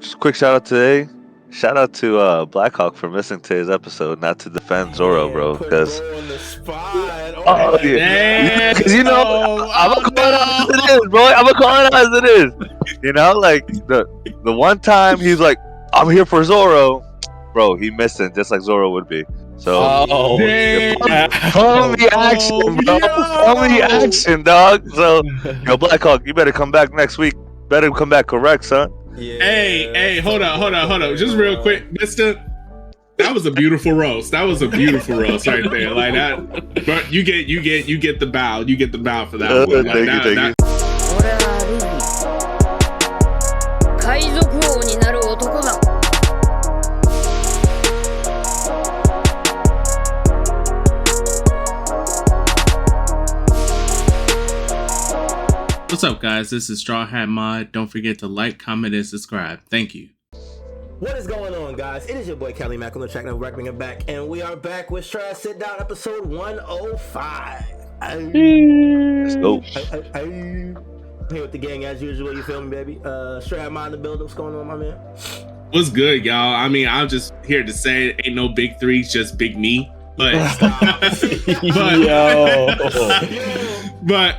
Just a quick shout out today. Shout out to BlackHawk for missing today's episode, not to defend Zoro, bro. Because on the spot. oh yeah, because you know I'm gonna call it as it is, bro. I'm gonna call it as it is. You know, like the one time he's like, "I'm here for Zoro," bro. He missed it just like Zoro would be. So Oh, follow the action, bro. Follow the action, dog. So yo, BlackHawk, you better come back next week. Better come back correct, son. Yeah. Hey, hold on. Just real quick, mister. That was a beautiful roast. That was a beautiful roast right there. Like that. But you get the bow. You get the bow for that one. Like, thank you. 俺はルフィ海賊王になる男だ What's up, guys? This is Straw Hat Mod. Don't forget to like, comment, and subscribe. Thank you. What is going on, guys? It is your boy Kelly Mack on the track. Now we're bringing it back, and we are back with StrawHat Sitdown episode 105. Let's go. I'm here with the gang as usual. You feel me, baby? StrawHat Mod in the building. What's going on, my man? What's good, y'all? I mean, I'm just here to say ain't no big threes, just big me. But but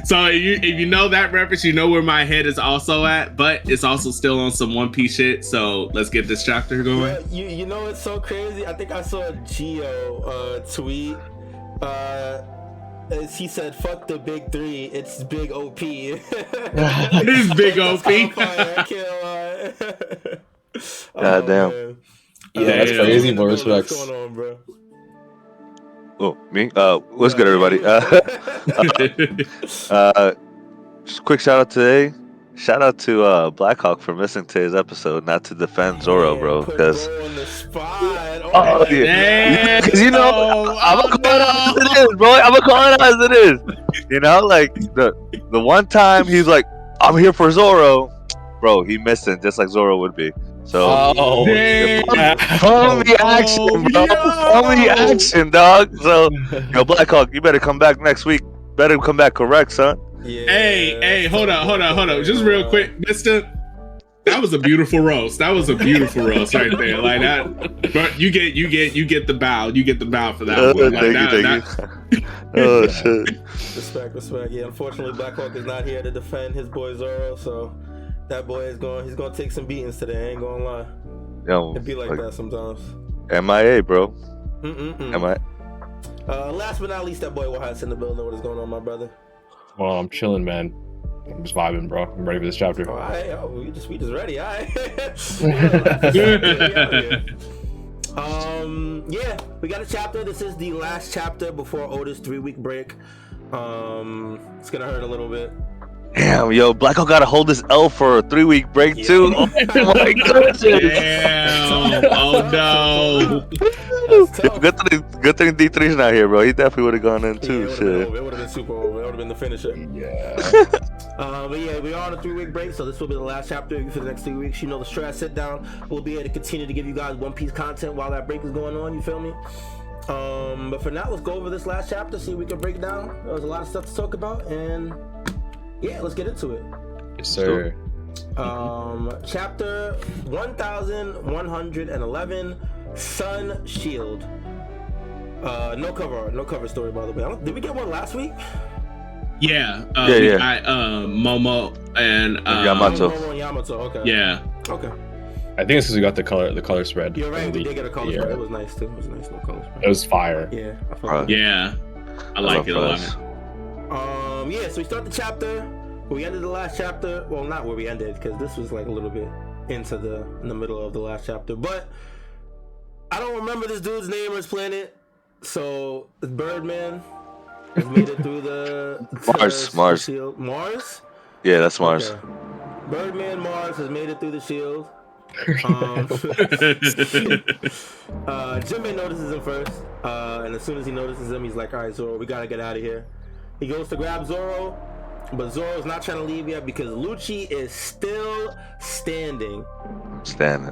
so if you know that reference, you know where my head is also at, but it's also still on some One Piece shit. So let's get this chapter going. You know it's so crazy. I think I saw a Geo tweet. He said, "Fuck the big three. It's big OP." It's big OP. God damn. Yeah, that's crazy. More respects. What's going on, bro? Oh, me? What's good, everybody? Just a quick shout out today. Shout out to BlackHawk for missing today's episode, not to defend Zoro, bro. Because oh yeah, because you know I'm gonna call it as it is, bro. I'm gonna call it as it is. You know, like the one time he's like, "I'm here for Zoro," bro. He missed it just like Zoro would be. So follow the action, bro. Follow the action, dog. So yo, BlackHawk, you better come back next week. Better come back correct, son. Yeah. Hey, hold on. Just real quick, mister. That was a beautiful roast. That was a beautiful roast right there. Like that. But you get the bow. You get the bow for that one. Like, Thank you. Oh shit. Respect. Yeah, unfortunately, BlackHawk is not here to defend his boy Zoro, so that boy is he's gonna take some beatings today. I ain't gonna lie. Yo, It be like that sometimes. MIA, bro. MIA. Last but not least, that boy YHuss in the building. What is going on, my brother? Well, I'm chilling, man. I'm just vibing, bro. I'm ready for this chapter. All right, we just ready. All right. Yeah, we got a chapter. This is the last chapter before Oda's 3-week break. It's gonna hurt a little bit. Damn, yo, BlackHawk gotta hold this L for a 3-week break too. Oh my goodness. Damn. Oh no. Yo, good thing D3's not here, bro. He definitely would have gone in too. Yeah, Shit. it would have been super over. It would have been the finisher. Yeah. But yeah, we are on a 3-week break, so this will be the last chapter for the next 3 weeks. You know, the StrawHat Sit Down will be able to continue to give you guys One Piece content while that break is going on. You feel me? But for now, let's go over this last chapter, see if we can break it down. There was a lot of stuff to talk about, and yeah, let's get into it. Yes, sir. Chapter 1111, Sun Shield. No cover story, by the way. Did we get one last week? Yeah. Yeah. We got Momo and Yamato. Momo and Yamato. Okay. Yeah. Okay. I think it's because we got the color spread. You're right. We did get a color spread. Yeah. It was nice too. It was a nice little color spread. It was fire. Yeah. I felt Yeah. I like it a lot. Yeah, so we start the chapter. We ended the last chapter. Well, not where we ended, because this was like a little bit in the middle of the last chapter. But I don't remember this dude's name or his planet. So Birdman has made it through the Mars. shield. Mars? Yeah, that's Mars. Okay. Birdman Mars has made it through the shield. Jinbei notices him first, and as soon as he notices him, he's like, "All right, Zoro, we gotta get out of here." He goes to grab Zoro, but Zoro's not trying to leave yet because Lucci is still standing,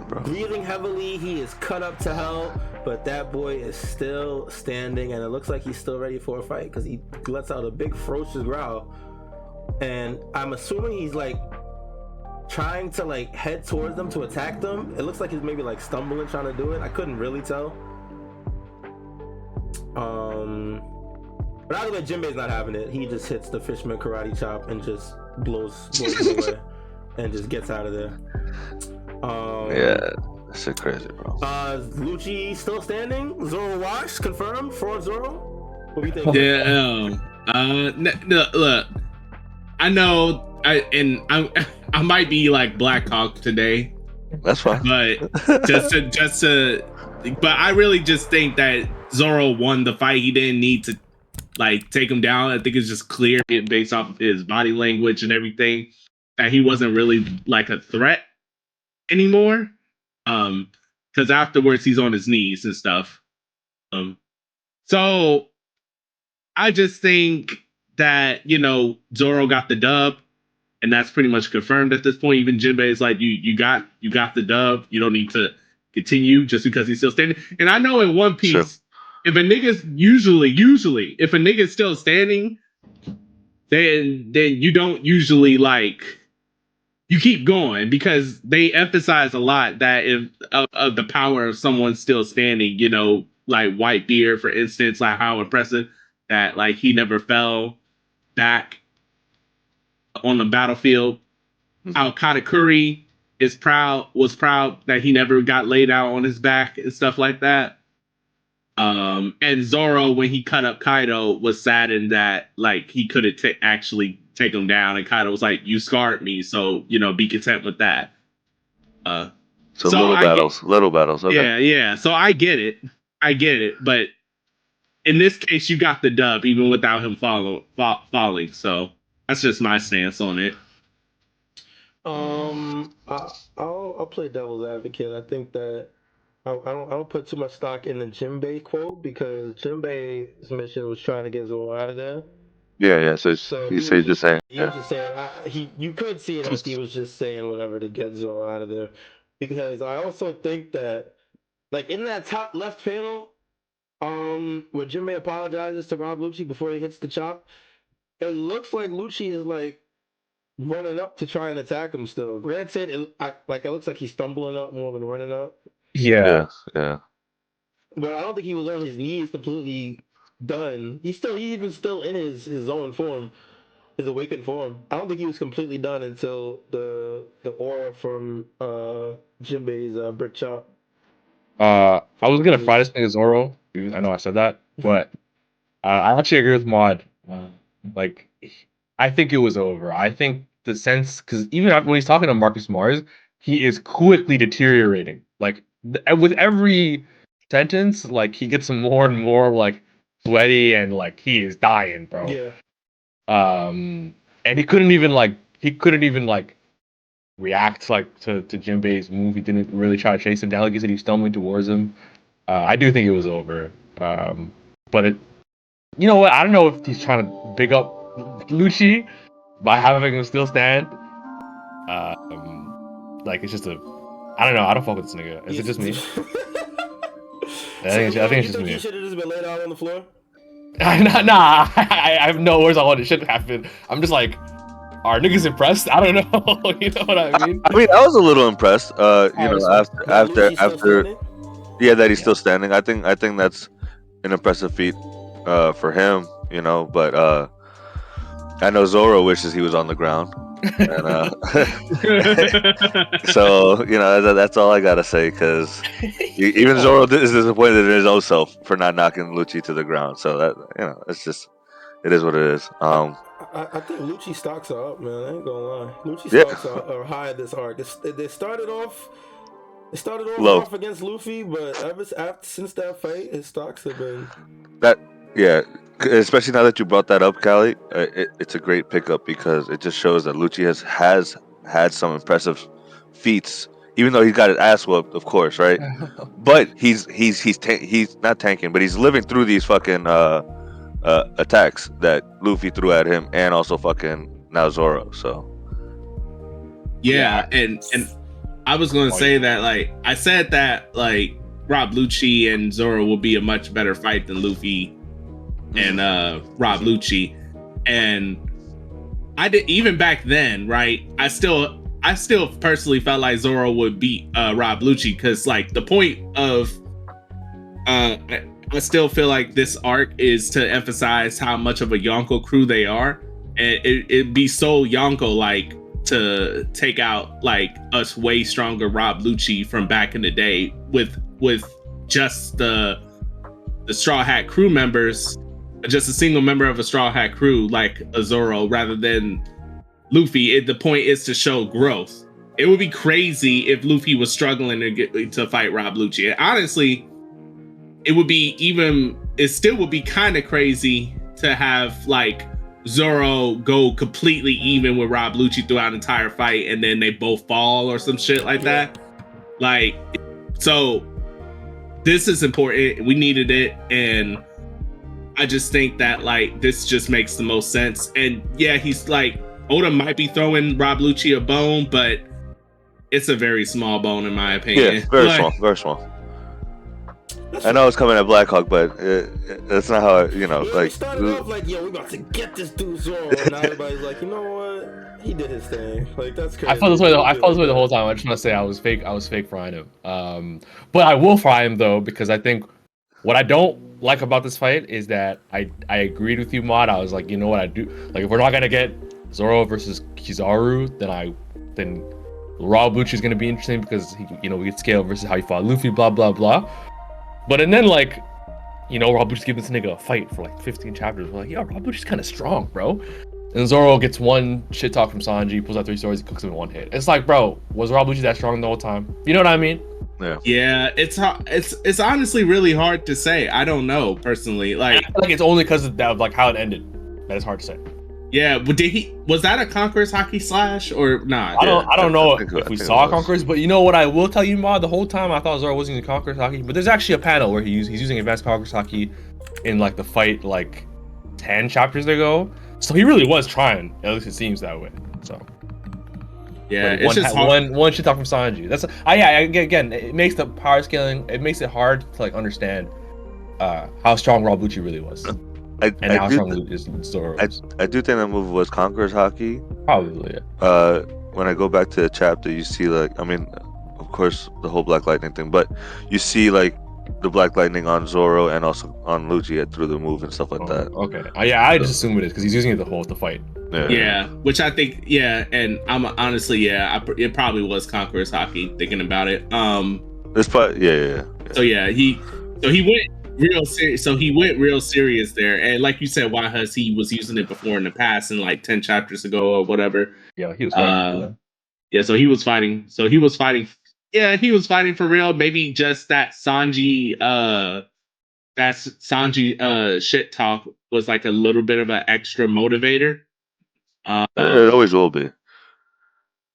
bro. breathing heavily. He is cut up to hell, but that boy is still standing, and it looks like he's still ready for a fight because he lets out a big ferocious growl. And I'm assuming he's like trying to like head towards them to attack them. It looks like he's maybe like stumbling trying to do it. I couldn't really tell. But either way, Jinbei's not having it. He just hits the Fishman karate chop and just blows him away and just gets out of there. Yeah, that's so crazy, bro. Lucci still standing? Zoro wash confirmed? Fraud Zoro? What do you think? Yeah. Look, I know, I might be like BlackHawk today. That's fine. But but I really just think that Zoro won the fight. He didn't need to like take him down. I think it's just clear based off of his body language and everything that he wasn't really like a threat anymore. Because afterwards he's on his knees and stuff. So I just think that, you know, Zoro got the dub, and that's pretty much confirmed at this point. Even Jinbei is like, you got the dub. You don't need to continue just because he's still standing. And I know in One Piece, sure, if a nigga's usually if a nigga's still standing, then you don't usually like, you keep going, because they emphasize a lot that if of the power of someone still standing, you know, like Whitebeard, for instance, like how impressive that like he never fell back on the battlefield. How Katakuri was proud that he never got laid out on his back and stuff like that. And Zoro, when he cut up Kaido, was saddened that like he couldn't actually take him down, and Kaido was like, "You scarred me, so you know, be content with that." So little battles. Okay. Yeah. So I get it, but in this case, you got the dub even without him falling. So that's just my stance on it. I'll play devil's advocate. I think that I don't put too much stock in the Jinbei quote, because Jinbei's mission was trying to get Zoro out of there. Yeah. So he's just saying. He was just saying. You could see it as he was just saying whatever to get Zoro out of there, because I also think that, like in that top left panel, where Jinbei apologizes to Rob Lucci before he hits the chop, it looks like Lucci is like running up to try and attack him still. Granted, it looks like he's stumbling up more than running up. Yeah. But I don't think he was on his knees completely done. He's even still in his own form, his awakened form. I don't think he was completely done until the aura from Jinbei's brick chop. I was gonna fry this thing as Zoro. I know I said that, but I actually agree with Mod. Like, I think it was over. I think the sense, because even when he's talking to Marcus Mars, he is quickly deteriorating. Like with every sentence, like he gets more and more like sweaty, and like he is dying, bro. Yeah. And he couldn't even react like to Jinbei's move. He didn't really try to chase him down. Like he said, he's stumbling towards him. I do think it was over. But you know what? I don't know if he's trying to big up Lucci by having him still stand. Like it's just I don't know. I don't fuck with this nigga. Is it just me? I think it's just me. You should have just been laid out on the floor? Nah, I have no words on what it should happen. I'm just like, are niggas impressed? I don't know. You know what I mean? I mean, I was a little impressed. After that he's still standing. I think that's an impressive feat for him. You know, but I know Zoro wishes he was on the ground. And, so you know that's all I gotta say, because even Zoro is disappointed in his own self for not knocking Lucci to the ground. So that, you know, it is what it is. I think Lucci stocks are up, man. I ain't gonna lie. Lucci stocks are high this arc. They started off low off against Luffy, but since that fight, his stocks have been especially now that you brought that up, Callie. It's a great pickup, because it just shows that Lucci has had some impressive feats, even though he got his ass whooped, of course, right? But he's not tanking, but he's living through these fucking attacks that Luffy threw at him, and also fucking now Zoro. So and I was gonna say that, like I said, that like Rob Lucci and Zoro will be a much better fight than Luffy and Rob Lucci, and I did even back then, right? I still I still personally felt like Zoro would beat Rob Lucci because like the point of I still feel like this arc is to emphasize how much of a Yonko crew they are, and it'd be so Yonko like to take out like us way stronger Rob Lucci from back in the day with just the Straw Hat crew members, just a single member of a Straw Hat crew like a Zoro rather than Luffy. The point is to show growth. It would be crazy if Luffy was struggling to fight Rob Lucci. And honestly, it still would be kind of crazy to have like Zoro go completely even with Rob Lucci throughout the entire fight and then they both fall or some shit like that. Like, so this is important. We needed it, and I just think that like this just makes the most sense. And yeah, he's like, Oda might be throwing Rob Lucci a bone, but it's a very small bone in my opinion. Yeah, very small. I know it's coming at BlackHawk, but that's not how Yeah, like. we started off like, yo, we about to get this dude Zoro, and now everybody's like, you know what? He did his thing. Like that's crazy. I felt this way the whole time. I just want to say I was fake frying him. But I will fry him though, because I think what I don't like about this fight is that I agreed with you, Mod. I was like, you know what I do? Like if we're not gonna get Zoro versus Kizaru, then Rob Lucci is gonna be interesting because we get scale versus how he fought Luffy, blah blah blah. But and then like, Rob Lucci's giving this nigga a fight for like 15 chapters. We're like, yo, Rob Lucci's kind of strong, bro. And Zoro gets one shit talk from Sanji, pulls out 3 swords, he cooks him in one hit. It's like, bro, was Rob Lucci that strong the whole time? You know what I mean? Yeah, it's honestly really hard to say. I don't know personally. Like, I feel like it's only because of that, like how it ended. That it's hard to say. Yeah, but was that a Conqueror's Haki slash or not? I don't know if we saw Conqueror's, but you know what I will tell you, Mod, the whole time I thought Zoro was using Conqueror's Haki, but there's actually a panel where he's using advanced Conqueror's Haki in like the fight like 10 chapters ago. So he really was trying. At least it seems that way. So yeah, it's just one shit talk from Sanji. That's again, it makes the power scaling. It makes it hard to like understand how strong Rob Lucci really was. And how strong is Zoro? I do think that move was Conqueror's Haki. Probably, yeah. When I go back to the chapter, you see like, I mean, of course the whole Black Lightning thing, but you see like the Black Lightning on Zoro and also on Lucci through the move and stuff like that. Okay. Yeah, I just assume it is because he's using it the fight. Yeah, which I think, and I'm honestly, it probably was Conqueror's Haki. Thinking about it, This part, yeah. So yeah, he went real serious. So he went real serious there, and like you said, YHuss, he was using it before in the past, in like 10 chapters ago or whatever. Yeah, he was fighting. So he was fighting. Yeah, he was fighting for real. Maybe just that Sanji shit talk was like a little bit of an extra motivator. It always will be.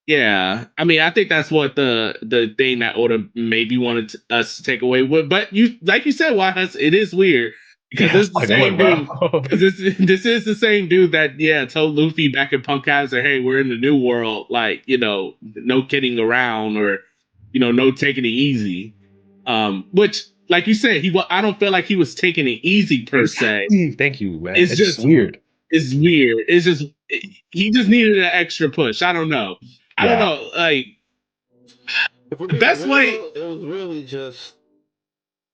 Yeah, I mean, I think that's what the thing that Oda maybe wanted us to take away with. But like you said, YHuss, it is weird because this is the same dude. This is the same dude that told Luffy back in Punk Hazard, hey, we're in the new world, like no kidding around or no taking it easy. Which, like you said, I don't feel like he was taking it easy per se. Thank you, man. It's just weird. It's weird. It's just he just needed an extra push. I don't know. I don't know. Like the best way. It was really just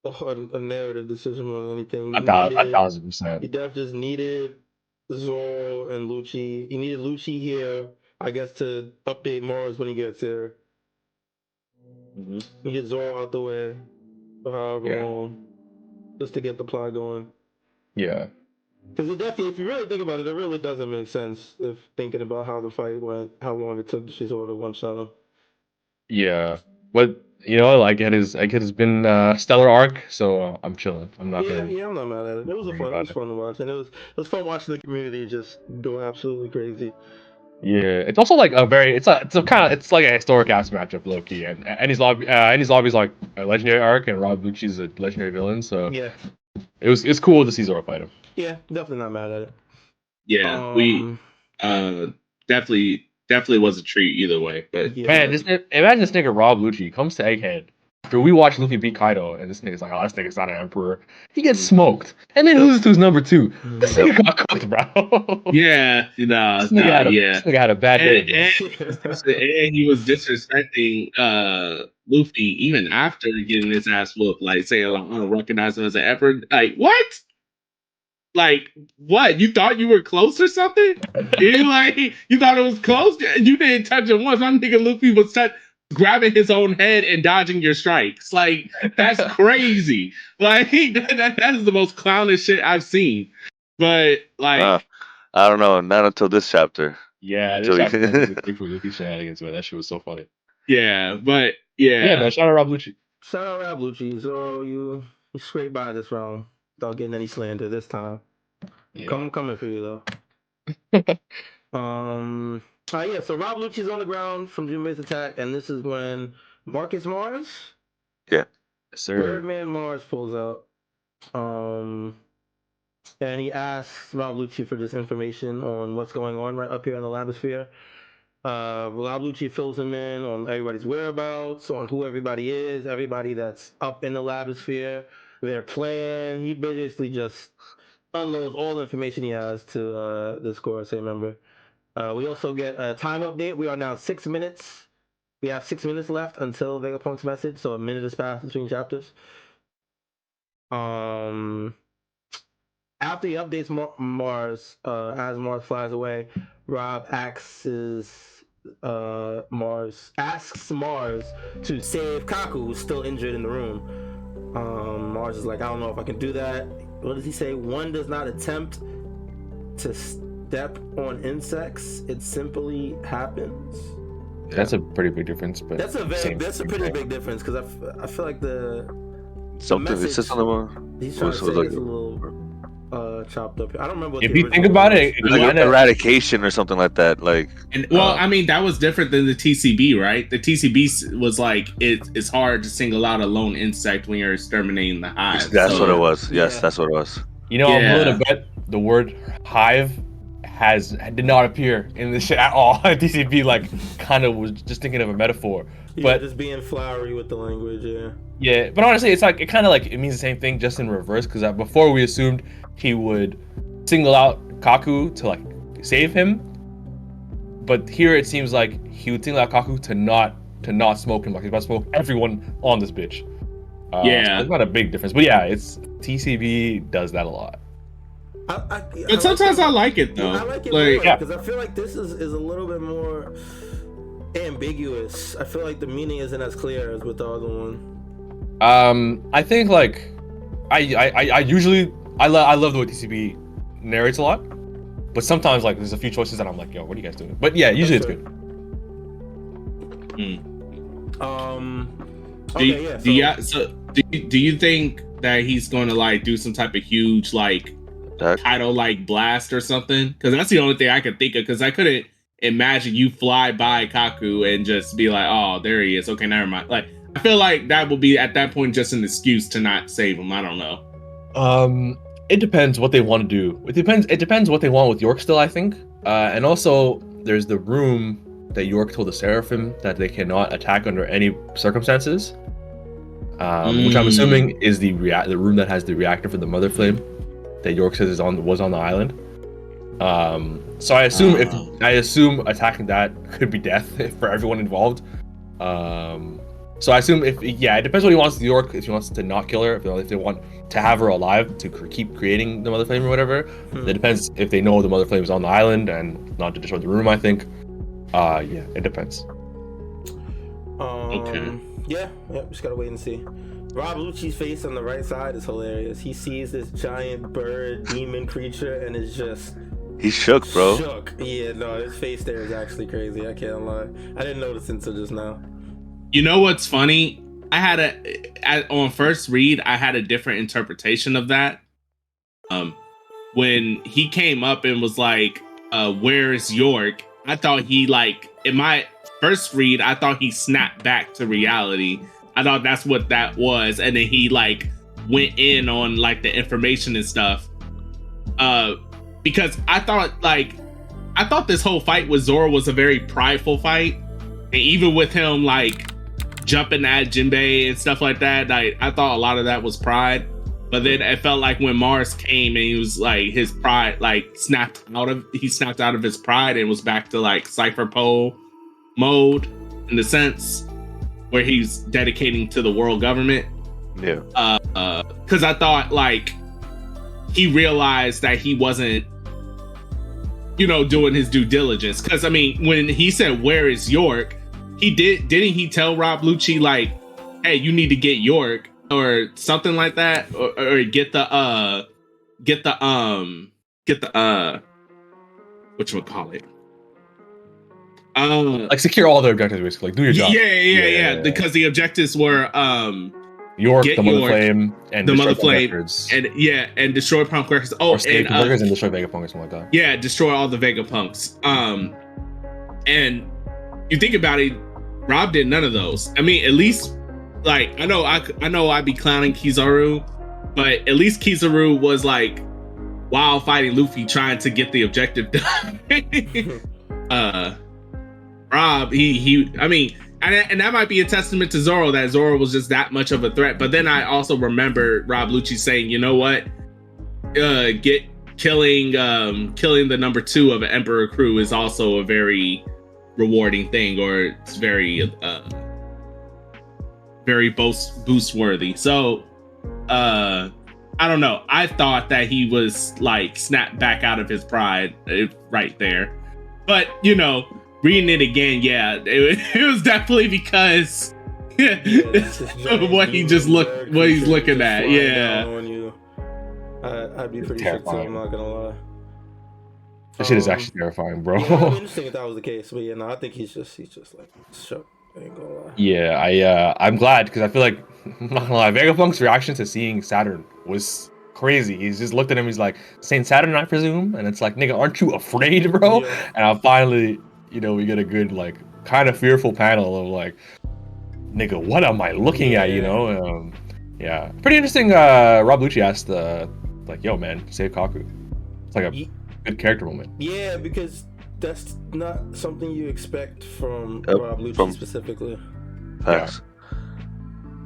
a narrative decision more than anything. 1,000%. He definitely just needed Zoro and Lucci. He needed Lucci here, I guess, to update Mars when he gets there. Mm-hmm. He get Zoro out the way for however long, just to get the plot going. Yeah. Because it definitely, if you really think about it, it really doesn't make sense if thinking about how the fight went, how long it took Shizoro to one-shot him. Yeah, but like it has been a stellar arc, so I'm chilling. I'm not gonna. Yeah, I'm not mad at it. It was fun to watch, and it was fun watching the community just go absolutely crazy. Yeah, it's also like it's like a historic ass matchup, low key, and Eni's lobby's like a legendary arc, and Rob Lucci's a legendary villain, so yeah, it's cool to see Zoro fight him. Yeah, definitely not mad at it. Yeah, we definitely was a treat either way. But man, imagine this nigga Rob Lucci comes to Egghead after we watch Luffy beat Kaido, and this nigga's like, oh, this nigga's not an emperor. He gets smoked, and then loses to his number 2. This nigga got cooked, bro. Yeah, This nigga had a bad day. And he was disrespecting Luffy even after getting his ass whooped, like saying, like, I don't recognize him as an effort. Like, what? Like, what? You thought you were close or something? You thought it was close? You didn't touch him once. My nigga Luffy was grabbing his own head and dodging your strikes. Like, that's crazy. Like, that is the most clownish shit I've seen. But, like, I don't know, not until this chapter. Yeah, this chapter Luffy shenanigans, man. That shit was so funny. Yeah, but yeah, man. Shout out Rob Lucci. Shout out Rob Lucci. So you scraped by this round without getting any slander this time. Yeah. Coming for you though. Yeah. So Rob Lucci's on the ground from Jinbei's attack, and this is when Marcus Mars. Yeah. Yes, sir. Birdman Mars pulls out. And he asks Rob Lucci for this information on what's going on right up here in the Labosphere. Rob Lucci fills him in on everybody's whereabouts, on who everybody is, everybody that's up in the Labosphere, their plan. He basically just unloads all the information he has to this Gorosei member. We also get a time update. We are now 6 minutes. We have 6 minutes left until Vegapunk's message, so a minute has passed between chapters. After he updates Mars, as Mars flies away, Rob asks Mars to save Kaku, who's still injured in the room. Mars is like, I don't know if I can do that. What does he say? One does not attempt to step on insects; it simply happens. That's a pretty big difference, but that's a pretty big difference because I feel like something it's just a little. He's trying to say it's a little chopped up. I don't remember. What if you think about it, like eradication or something like that. Like, I mean, that was different than the TCB, right? The TCB was like it's hard to single out a lone insect when you're exterminating the hive. That's what it was. Yes, that's what it was. You know, I'm willing to bet the word hive did not appear in this shit at all. TCB like kind of was just thinking of a metaphor, but just being flowery with the language. Yeah, but honestly, it's like it means the same thing, just in reverse. Because before we assumed he would single out Kaku to like save him, but here it seems like he would single out Kaku to not smoke him. Like he's about to smoke everyone on this bitch. So it's not a big difference, but yeah, it's TCB does that a lot. But sometimes I like it though. I like it because I feel like this is a little bit more ambiguous. I feel like the meaning isn't as clear as with the other one. I think like I usually love the way TCB narrates a lot, but sometimes like there's a few choices that I'm like, yo, what are you guys doing? But yeah, usually it's good. Do you think that he's going to like do some type of huge like title like blast or something? Because that's the only thing I could think of. Because I couldn't imagine you fly by Kaku and just be like, oh, there he is. Okay, never mind. Like I feel like that will be at that point just an excuse to not save him. I don't know. It depends what they want to do. It depends what they want with York still, I think. And also there's the room that York told the Seraphim that they cannot attack under any circumstances. Which I'm assuming is the room that has the reactor for the Mother Flame that York says was on the island. So I assume attacking that could be death for everyone involved. So I assume it depends what he wants to York. If he wants to not kill her, if they want to have her alive to keep creating the Mother Flame or whatever. It depends if they know the Mother Flame is on the island and not to destroy the room, I think. It depends. Okay. Yeah, just gotta wait and see. Rob Lucci's face on the right side is hilarious. He sees this giant bird demon creature and is just... He's shook, bro. Shook. Yeah, no, his face there is actually crazy. I can't lie. I didn't notice until just now. You know what's funny? On first read, I had a different interpretation of that. When he came up and was like, where is York? I thought he in my first read, I thought he snapped back to reality. I thought that's what that was. And then he went in on the information and stuff. Because I thought this whole fight with Zoro was a very prideful fight. And even with him jumping at Jinbei and stuff like that. I thought a lot of that was pride. But then it felt like when Mars came and he was like his pride snapped out of his pride and was back to like Cypher Pole mode in the sense where he's dedicating to the world government. Yeah. Because I thought like he realized that he wasn't, doing his due diligence. Because I mean, when he said, "Where is York?" Didn't he tell Rob Lucci like, "Hey, you need to get York." Or something like that, or get the whatchamacallit? Like secure all the objectives, basically. Like, do your job. Yeah. Because the objectives were York, get the Mother York, Flame, and the destroy Mother Flame, records. and destroy Punk Records. Oh, or save and burgers and destroy Vegapunk or something like that. Yeah, destroy all the Vegapunks. And you think about it, Rob did none of those. I mean, at least. Like I know I'd be clowning Kizaru, but at least Kizaru was like while fighting Luffy trying to get the objective done. Rob, I mean, and that might be a testament to Zoro that Zoro was just that much of a threat. But then I also remember Rob Lucci saying, "You know what? Killing the number 2 of an Emperor crew is also a very rewarding thing, or it's very boost worthy." So I don't know, I thought that he was like snapped back out of his pride right there, but reading it again, it was definitely because what he's looking at. I'd be pretty shook too, I'm not gonna lie. That shit is actually terrifying, bro. Yeah, it'd be interesting if that was the case, but I think he's just like shook. I ain't gonna lie. Yeah, I'm glad, because I feel like, I'm not gonna lie, Vegapunk's reaction to seeing Saturn was crazy. He's just looked at him, he's like, "Saint Saturn, I presume?" And it's like, nigga, aren't you afraid, bro? Yeah. And I finally, we get a good, like, kind of fearful panel of like, nigga, what am I looking at, Yeah. Pretty interesting. Rob Lucci asked, like, "Yo, man, save Kaku." It's like a good character moment. Yeah, because that's not something you expect from Rob Lucci specifically. Thanks.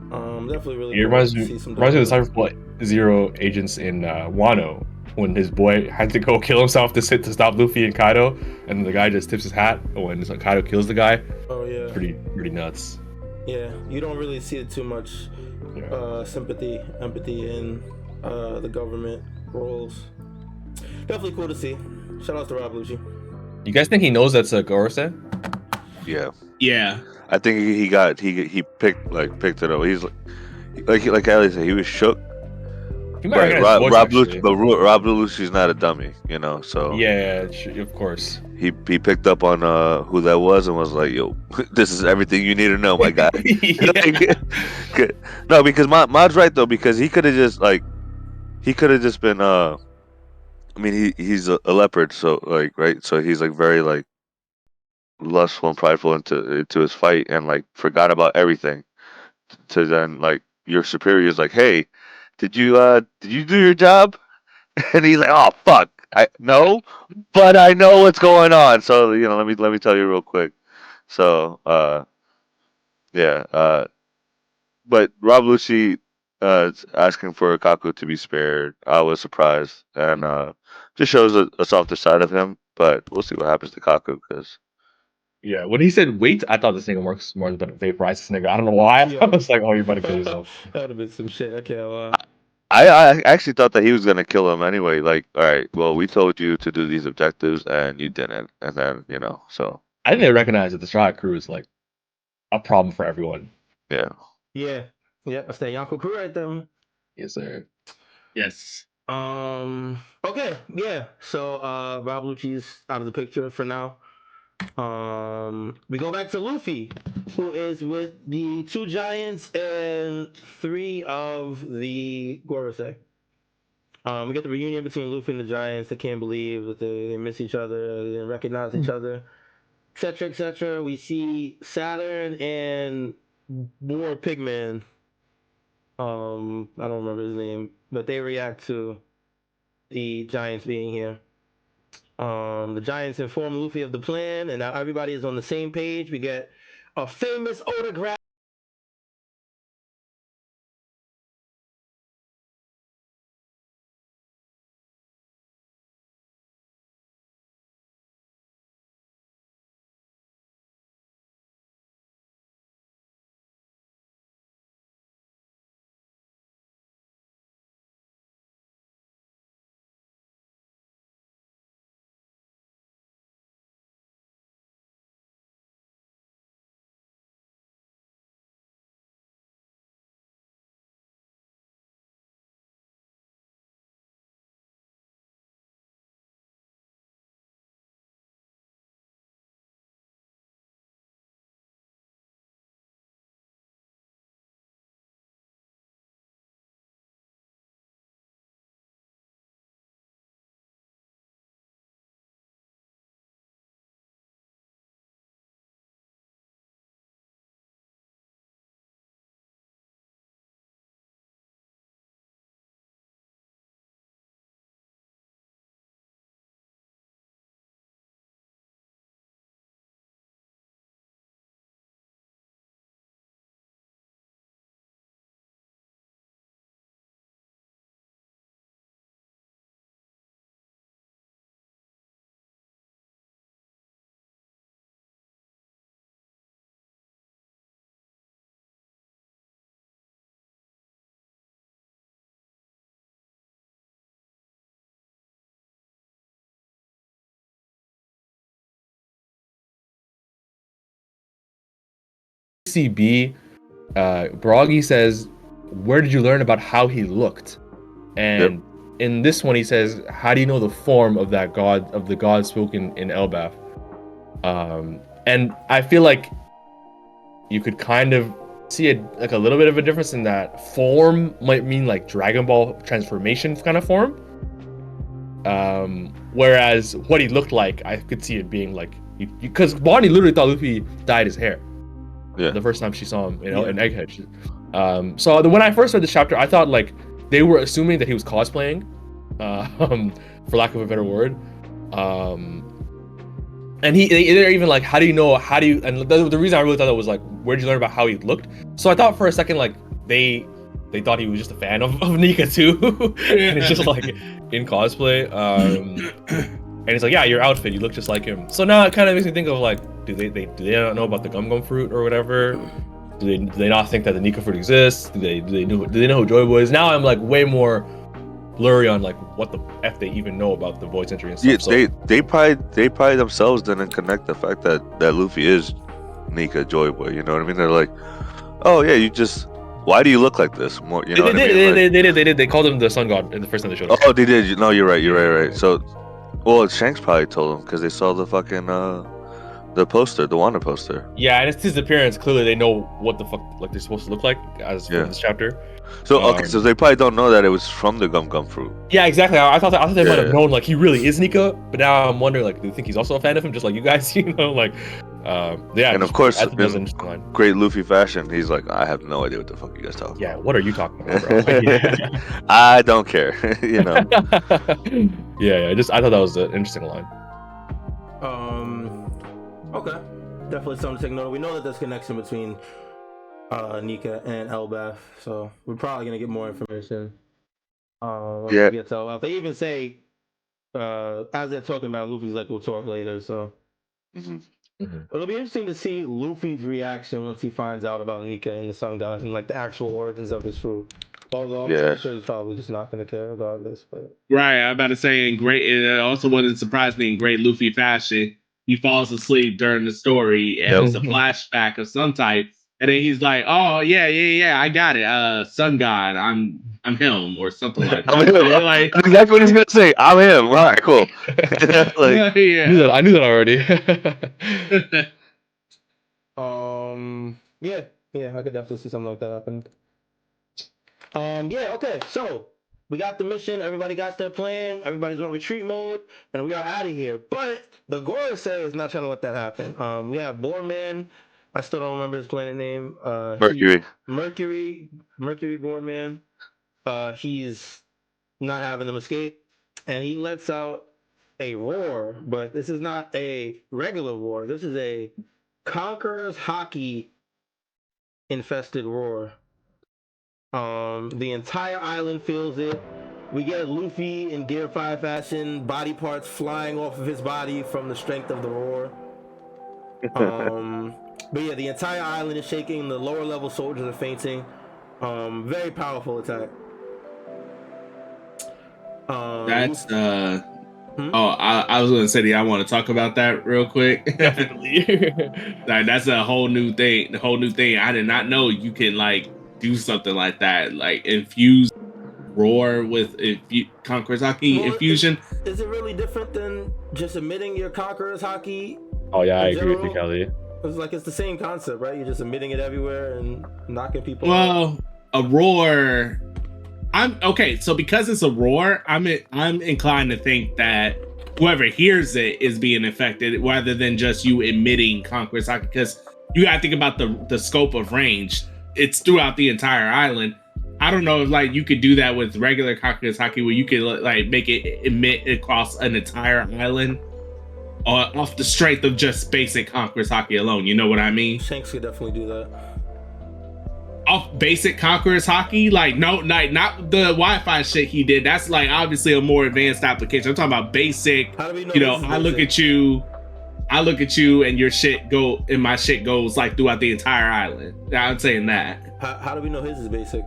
Definitely really. It reminds me of the Cyberpunk Zero agents in Wano, when his boy had to go kill himself to stop Luffy and Kaido, and the guy just tips his hat when Kaido kills the guy. Oh yeah. Pretty nuts. Yeah, you don't really see it too much. Sympathy, empathy in the government roles. Definitely cool to see. Shout out to Rob Lucci. You guys think he knows that's a Gorosei? Yeah. I think he picked it up. He's like Ellie said, he was shook. But Rob Lucci's not a dummy, So yeah, of course. He picked up on who that was and was like, "Yo, this is everything you need to know, my guy." No, because Mod's right though, because he could have just been I mean, he's a leopard, so right, so he's like very like lustful and prideful into his fight, and like forgot about everything. To then like your superior is like, "Hey, did you do your job?" And he's like, "Oh fuck, no, but I know what's going on. So let me tell you real quick." So but Rob Lucci asking for Kaku to be spared, I was surprised, and just shows a softer side of him. But we'll see what happens to Kaku, because. Yeah, when he said wait, I thought this nigga works more than vaporize this nigga. I don't know why. I was like, "Oh, you better kill yourself." That would have been some shit. I can't lie. I actually thought that he was gonna kill him anyway. Like, all right, well, we told you to do these objectives and you didn't, and then so. I think they recognize that the StrawHat crew is like a problem for everyone. Yeah. That's that Yonko crew right there. Yes, sir. Yes. Okay. Yeah. So Rob Lucci's out of the picture for now. We go back to Luffy, who is with the 2 giants and 3 of the Gorosei. We get the reunion between Luffy and the giants. They can't believe that they miss each other, they didn't recognize each other, etc., etc. We see Saturn and more Pigman. I don't remember his name, but they react to the giants being here. The giants inform Luffy of the plan, and now everybody is on the same page. We get a famous autograph CB, Broggy says, "Where did you learn about how he looked?" And in this one, he says, "How do you know the form of that god, of the god spoken in Elbaf?" And I feel like you could kind of see like a little bit of a difference in that form might mean like Dragon Ball transformation kind of form. Whereas what he looked like, I could see it being like, because Bonnie literally thought Luffy dyed his hair. Yeah. The first time she saw him, in Egghead. So when I first read this chapter, I thought like they were assuming that he was cosplaying, for lack of a better word. And they're even like, how do you know? And the reason I really thought that was like, where'd you learn about how he looked? So I thought for a second like they thought he was just a fan of Nika too, and it's just like in cosplay. And he's like, yeah, your outfit, you look just like him. So now it kind of makes me think of like, do they not know about the Gum Gum fruit or whatever? Do they not think that the Nika fruit exists? Do they know who Joy Boy is? Now I'm like way more blurry on like what the F they even know about the voice entry and stuff. Yeah, they probably themselves didn't connect the fact that Luffy is Nika Joy Boy. You know what I mean? They're like, oh yeah, why do you look like this? More, you know they did. They called him the Sun God in the first time they showed up. Oh, they did. No, you're right. So, well, Shanks probably told him because they saw the fucking the poster, the Wanda poster. Yeah, and it's his appearance. Clearly, they know what the fuck like they're supposed to look like as from this chapter. So okay, so they probably don't know that it was from the Gum Gum fruit. Yeah, exactly. I thought they might have known like he really is Nika, but now I'm wondering like, do you think he's also a fan of him, just like you guys? You know, like, yeah. And of course, in great Luffy fashion, he's like, I have no idea what the fuck you guys talking about. Yeah, what are you talking about, bro? I don't care. You know. Yeah. I thought that was an interesting line. Okay, definitely something to take note of. We know that there's connection between Nika and Elbaf, so we're probably gonna get more information. Yeah. Get to Elbaf. They even say as they're talking about Luffy's like, we'll talk later. So it'll be interesting to see Luffy's reaction once he finds out about Nika and the Sun God and like the actual origins of his fruit. Although I'm sure he's probably just not gonna care regardless. But right, I'm about to say it also wouldn't surprise me in great Luffy fashion. He falls asleep during the story, and it's a flashback of some type. And then he's like, "Oh yeah, I got it. Sun God, I'm him, or something like that." I'm him. Like, that's exactly what he's gonna say. I'm him. All right, cool. Like, I knew that already. Yeah, I could definitely see something like that happen. Okay, so we got the mission. Everybody got their plan. Everybody's on retreat mode, and we are out of here. But the Gorosei is not trying to let that happen. We have Boreman. I still don't remember his planet name. Mercury Boreman. He's not having them escape, and he lets out a roar. But this is not a regular roar. This is a Conqueror's Hockey infested roar. The entire island feels it. We get Luffy in Gear 5 fashion, body parts flying off of his body from the strength of the roar. But yeah, the entire island is shaking. The lower level soldiers are fainting. Very powerful attack. That's I was gonna say, I want to talk about that real quick. Definitely. Like, that's a whole new thing. The whole new thing. I did not know you can like do something like that, like infuse roar with Conqueror's Hockey infusion. Is it really different than just emitting your Conqueror's Hockey? Oh yeah, I agree with you, Kelly. It's the same concept, right? You're just emitting it everywhere and knocking people out. A roar. So because it's a roar, I'm inclined to think that whoever hears it is being affected rather than just you emitting Conqueror's Hockey, because you gotta think about the scope of range. It's throughout the entire island. I don't know if like you could do that with regular Conqueror's Hockey, where you could like make it emit across an entire island off the strength of just basic Conqueror's Hockey alone. You know what I mean? Shanks could definitely do that. Off basic Conqueror's Hockey, like not the Wi-Fi shit he did. That's like obviously a more advanced application. I'm talking about basic. How do we know? You know, I look at you, and your shit my shit goes like throughout the entire island. I'm saying that. How do we know his is basic?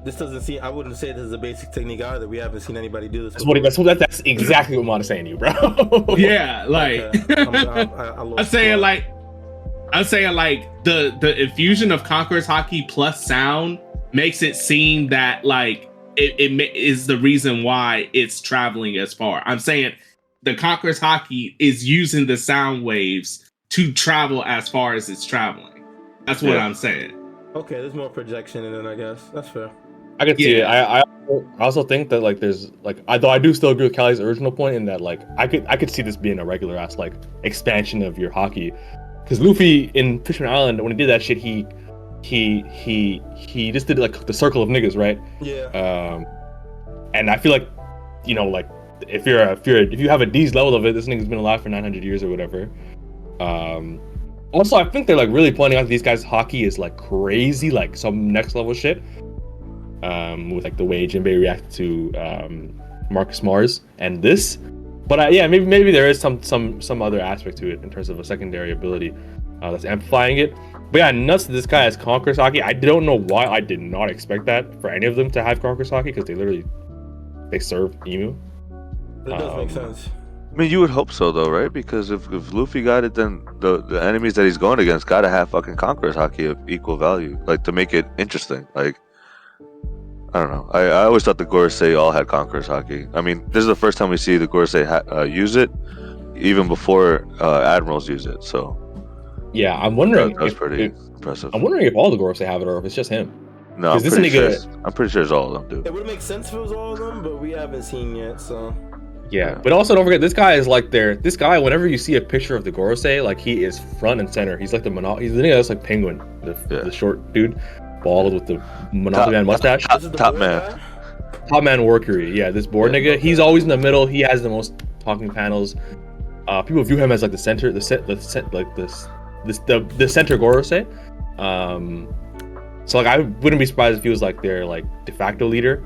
This doesn't seem. I wouldn't say this is a basic technique either. We haven't seen anybody do this. That's exactly what Mod is saying to you, bro. Yeah, like okay. I'm saying like I'm saying like the infusion of Conqueror's Haki plus sound makes it seem that like it is the reason why it's traveling as far. I'm saying the Conqueror's Haki is using the sound waves to travel as far as it's traveling. That's what I'm saying. Okay, there's more projection in it, I guess. That's fair. I could see it. I also think that like there's like though I do still agree with Callie's original point in that like I could see this being a regular ass like expansion of your hockey, because Luffy in Fisherman Island, when he did that shit, he just did like the circle of niggas, right? Yeah. And I feel like, you know, like if you have a D's level of it, this nigga's been alive for 900 years or whatever. Also, I think they're like really pointing out that these guys' hockey is like crazy, like some next level shit. With like the way Jinbei reacted to Marcus Mars and this, but yeah, maybe there is some other aspect to it in terms of a secondary ability that's amplifying it. But yeah, nuts that this guy has Conqueror's Haki. I don't know why I did not expect that for any of them to have Conqueror's Haki, because they serve Emu. That does make sense. I mean, you would hope so, though, right? Because if Luffy got it, then the enemies that he's going against gotta have fucking Conqueror's Haki of equal value, like to make it interesting. Like, I don't know. I always thought the Gorosei all had Conqueror's Haki. I mean, this is the first time we see the Gorosei use it, even before admirals use it. So yeah, I'm wondering. That's pretty impressive. I'm wondering if all the Gorosei have it or if it's just him. No, I'm pretty sure it's all of them, dude. It would make sense if it was all of them, but we haven't seen yet, so. Yeah, but also don't forget, this guy is like this guy, whenever you see a picture of the Gorosei, like he is front and center. He's like he's the nigga that's like Penguin, the short dude, bald with the Monopoly Man mustache. Top man. Top man Workery. Yeah, this board nigga. He's always in the middle. He has the most talking panels. People view him as like the center, the center Gorosei. So like I wouldn't be surprised if he was like their like de facto leader.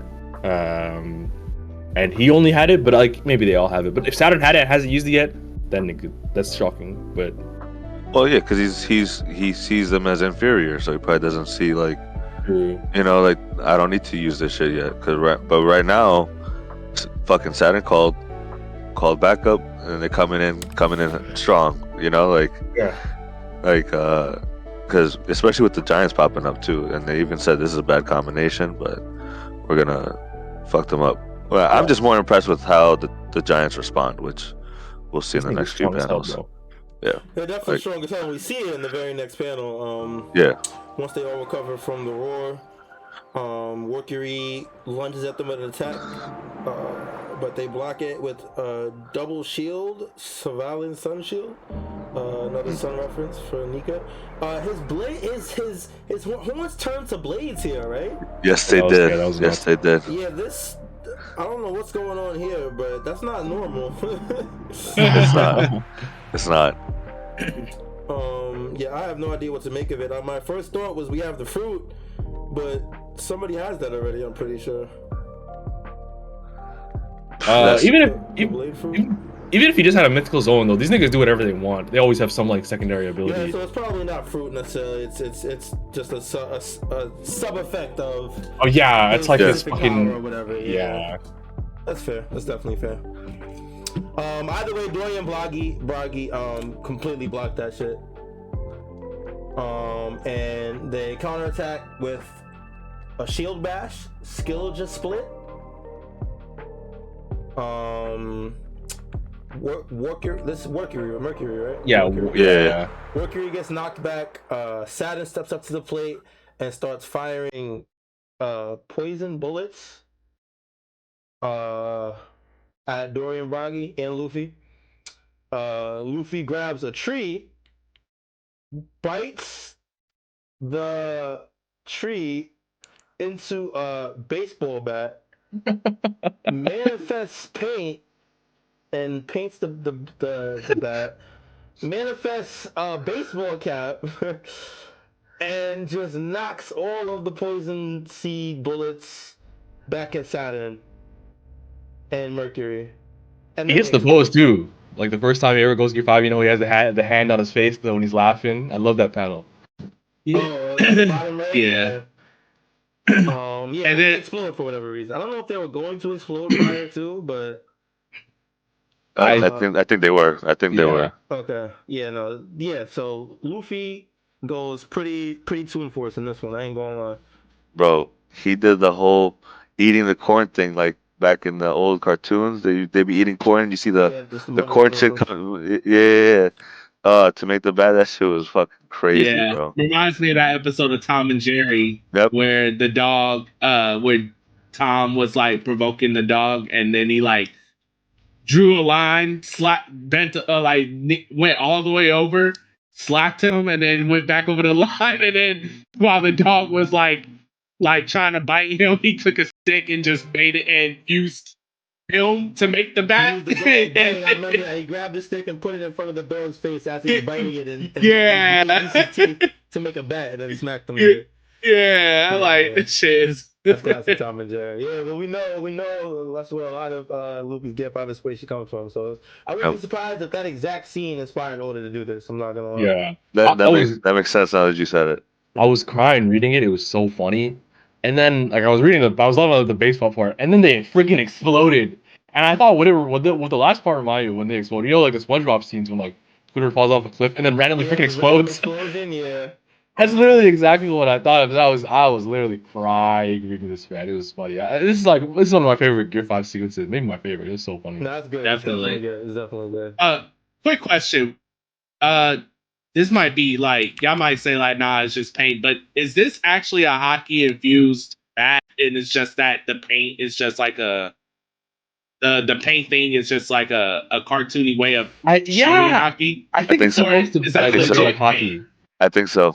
And he only had it, but like maybe they all have it. But if Saturn had it and hasn't used it yet, then that's shocking. But well, yeah, because he sees them as inferior, so he probably doesn't see like, you know, like I don't need to use this shit yet. But right now, fucking Saturn called backup, and they're coming in strong. You know, like because especially with the Giants popping up too, and they even said this is a bad combination, but we're gonna fuck them up. Well, I'm just more impressed with how the Giants respond, which we'll see in the next few panels. Yeah, they're definitely strong as hell. We see it in the very next panel. Once they all recover from the roar, Workery lunges at them with an attack, but they block it with a double shield, surveillance sun shield. Another sun reference for Nika. His blade is his horns turned to blades here, right? Yes, they did. Yes, they did. Yeah, this. I don't know what's going on here, but that's not normal. It's not. It's not. Yeah, I have no idea what to make of it. My first thought was we have the fruit, but somebody has that already, I'm pretty sure. Even if he just had a mythical zone, though, these niggas do whatever they want. They always have some like secondary ability. Yeah, so it's probably not fruit necessarily. It's just a sub effect of. Oh yeah, it's like this fucking or whatever. Yeah. That's fair. That's definitely fair. Either way, Dorian Bragi completely blocked that shit. And they counterattack with a shield bash. Skill just split. Mercury, right? Yeah. Mercury gets knocked back. Saturn steps up to the plate and starts firing poison bullets at Dorian Bragi and Luffy. Luffy grabs a tree, bites the tree into a baseball bat, manifests paint, and paints the bat, manifests a baseball cap, and just knocks all of the poison seed bullets back at Saturn and Mercury. And he hits the pose too. Like the first time he ever goes Gear 5, you know, he has the hand on his face though when he's laughing. I love that panel. Yeah. Bottom right? Yeah. And then explode for whatever reason. I don't know if they were going to explode prior to, but I think they were. I think they were. Okay. Yeah. No. Yeah. So Luffy goes pretty 2 and 4 in this one. I ain't gonna lie. Bro, he did the whole eating the corn thing like back in the old cartoons. They be eating corn. And you see Just the corn shit come. Yeah. To make the bad, that shit was fucking crazy, bro. Reminds me of that episode of Tom and Jerry where the dog, where Tom was like provoking the dog, and then he like drew a line, went all the way over, slapped him, and then went back over the line, and then while the dog was like trying to bite him, he took a stick and just made it and used film to make the bat. I remember that. He grabbed the stick and put it in front of the dog's face as he was biting it, and yeah, used his teeth to make a bat, and then he smacked him. Yeah, like this shit is. That's classic Tom and Jerry. Yeah, but we know that's where a lot of Luffy's get out of space she comes from. So I wouldn't be surprised if that exact scene inspired Oda to do this. I'm not gonna lie. Yeah, that makes sense now that you said it. I was crying reading it. It was so funny. And then like I was loving the baseball part, and then they freaking exploded. And I thought what the last part reminded you when they explode. You know, like the SpongeBob scenes when like Twitter falls off a cliff and then randomly freaking explodes. Explosion, yeah. That's literally exactly what I thought of. I was literally crying reading this, man. It was funny. This is one of my favorite Gear 5 sequences. Maybe my favorite. It's so funny. No, that's good. Definitely. It's definitely good. Quick question. This might be like y'all might say like, nah, it's just paint, but is this actually a hockey infused bat? And it's just that the paint is just like the paint thing is just like a cartoony way of showing hockey. I think it's so. supposed to be like hockey. I think so.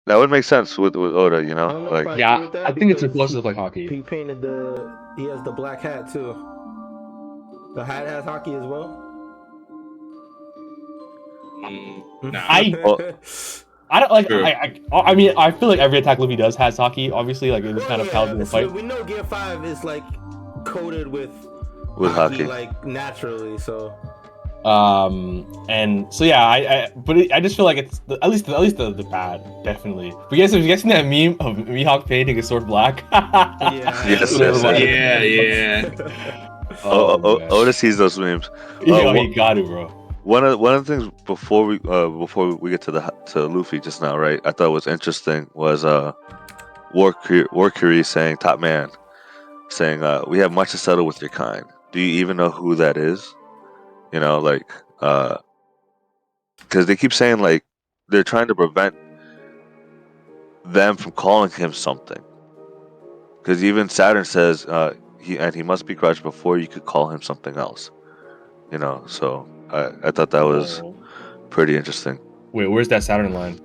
That would make sense with Oda, you know? Like I think it's supposed to look like hockey. He painted he has the black hat too. The hat has hockey as well. Nah. I don't like. I mean, I feel like every attack Luffy does has hockey. Obviously, like it's kind of held in the fight. We know Gear 5 is like coated with hockey, like naturally. So. And so yeah, I just feel like it's at least the bad definitely. But have you guys seen that meme of Mihawk painting his sword black? Yes. Oda sees those memes. You got it, bro. One of the things before we get to Luffy just now, right? I thought was interesting was Warkuri saying, "Top man," saying, "We have much to settle with your kind. Do you even know who that is?" You know, like, because they keep saying like they're trying to prevent them from calling him something. Because even Saturn says he must be crushed before you could call him something else. You know, so I thought that was pretty interesting. Wait, where's that Saturn line?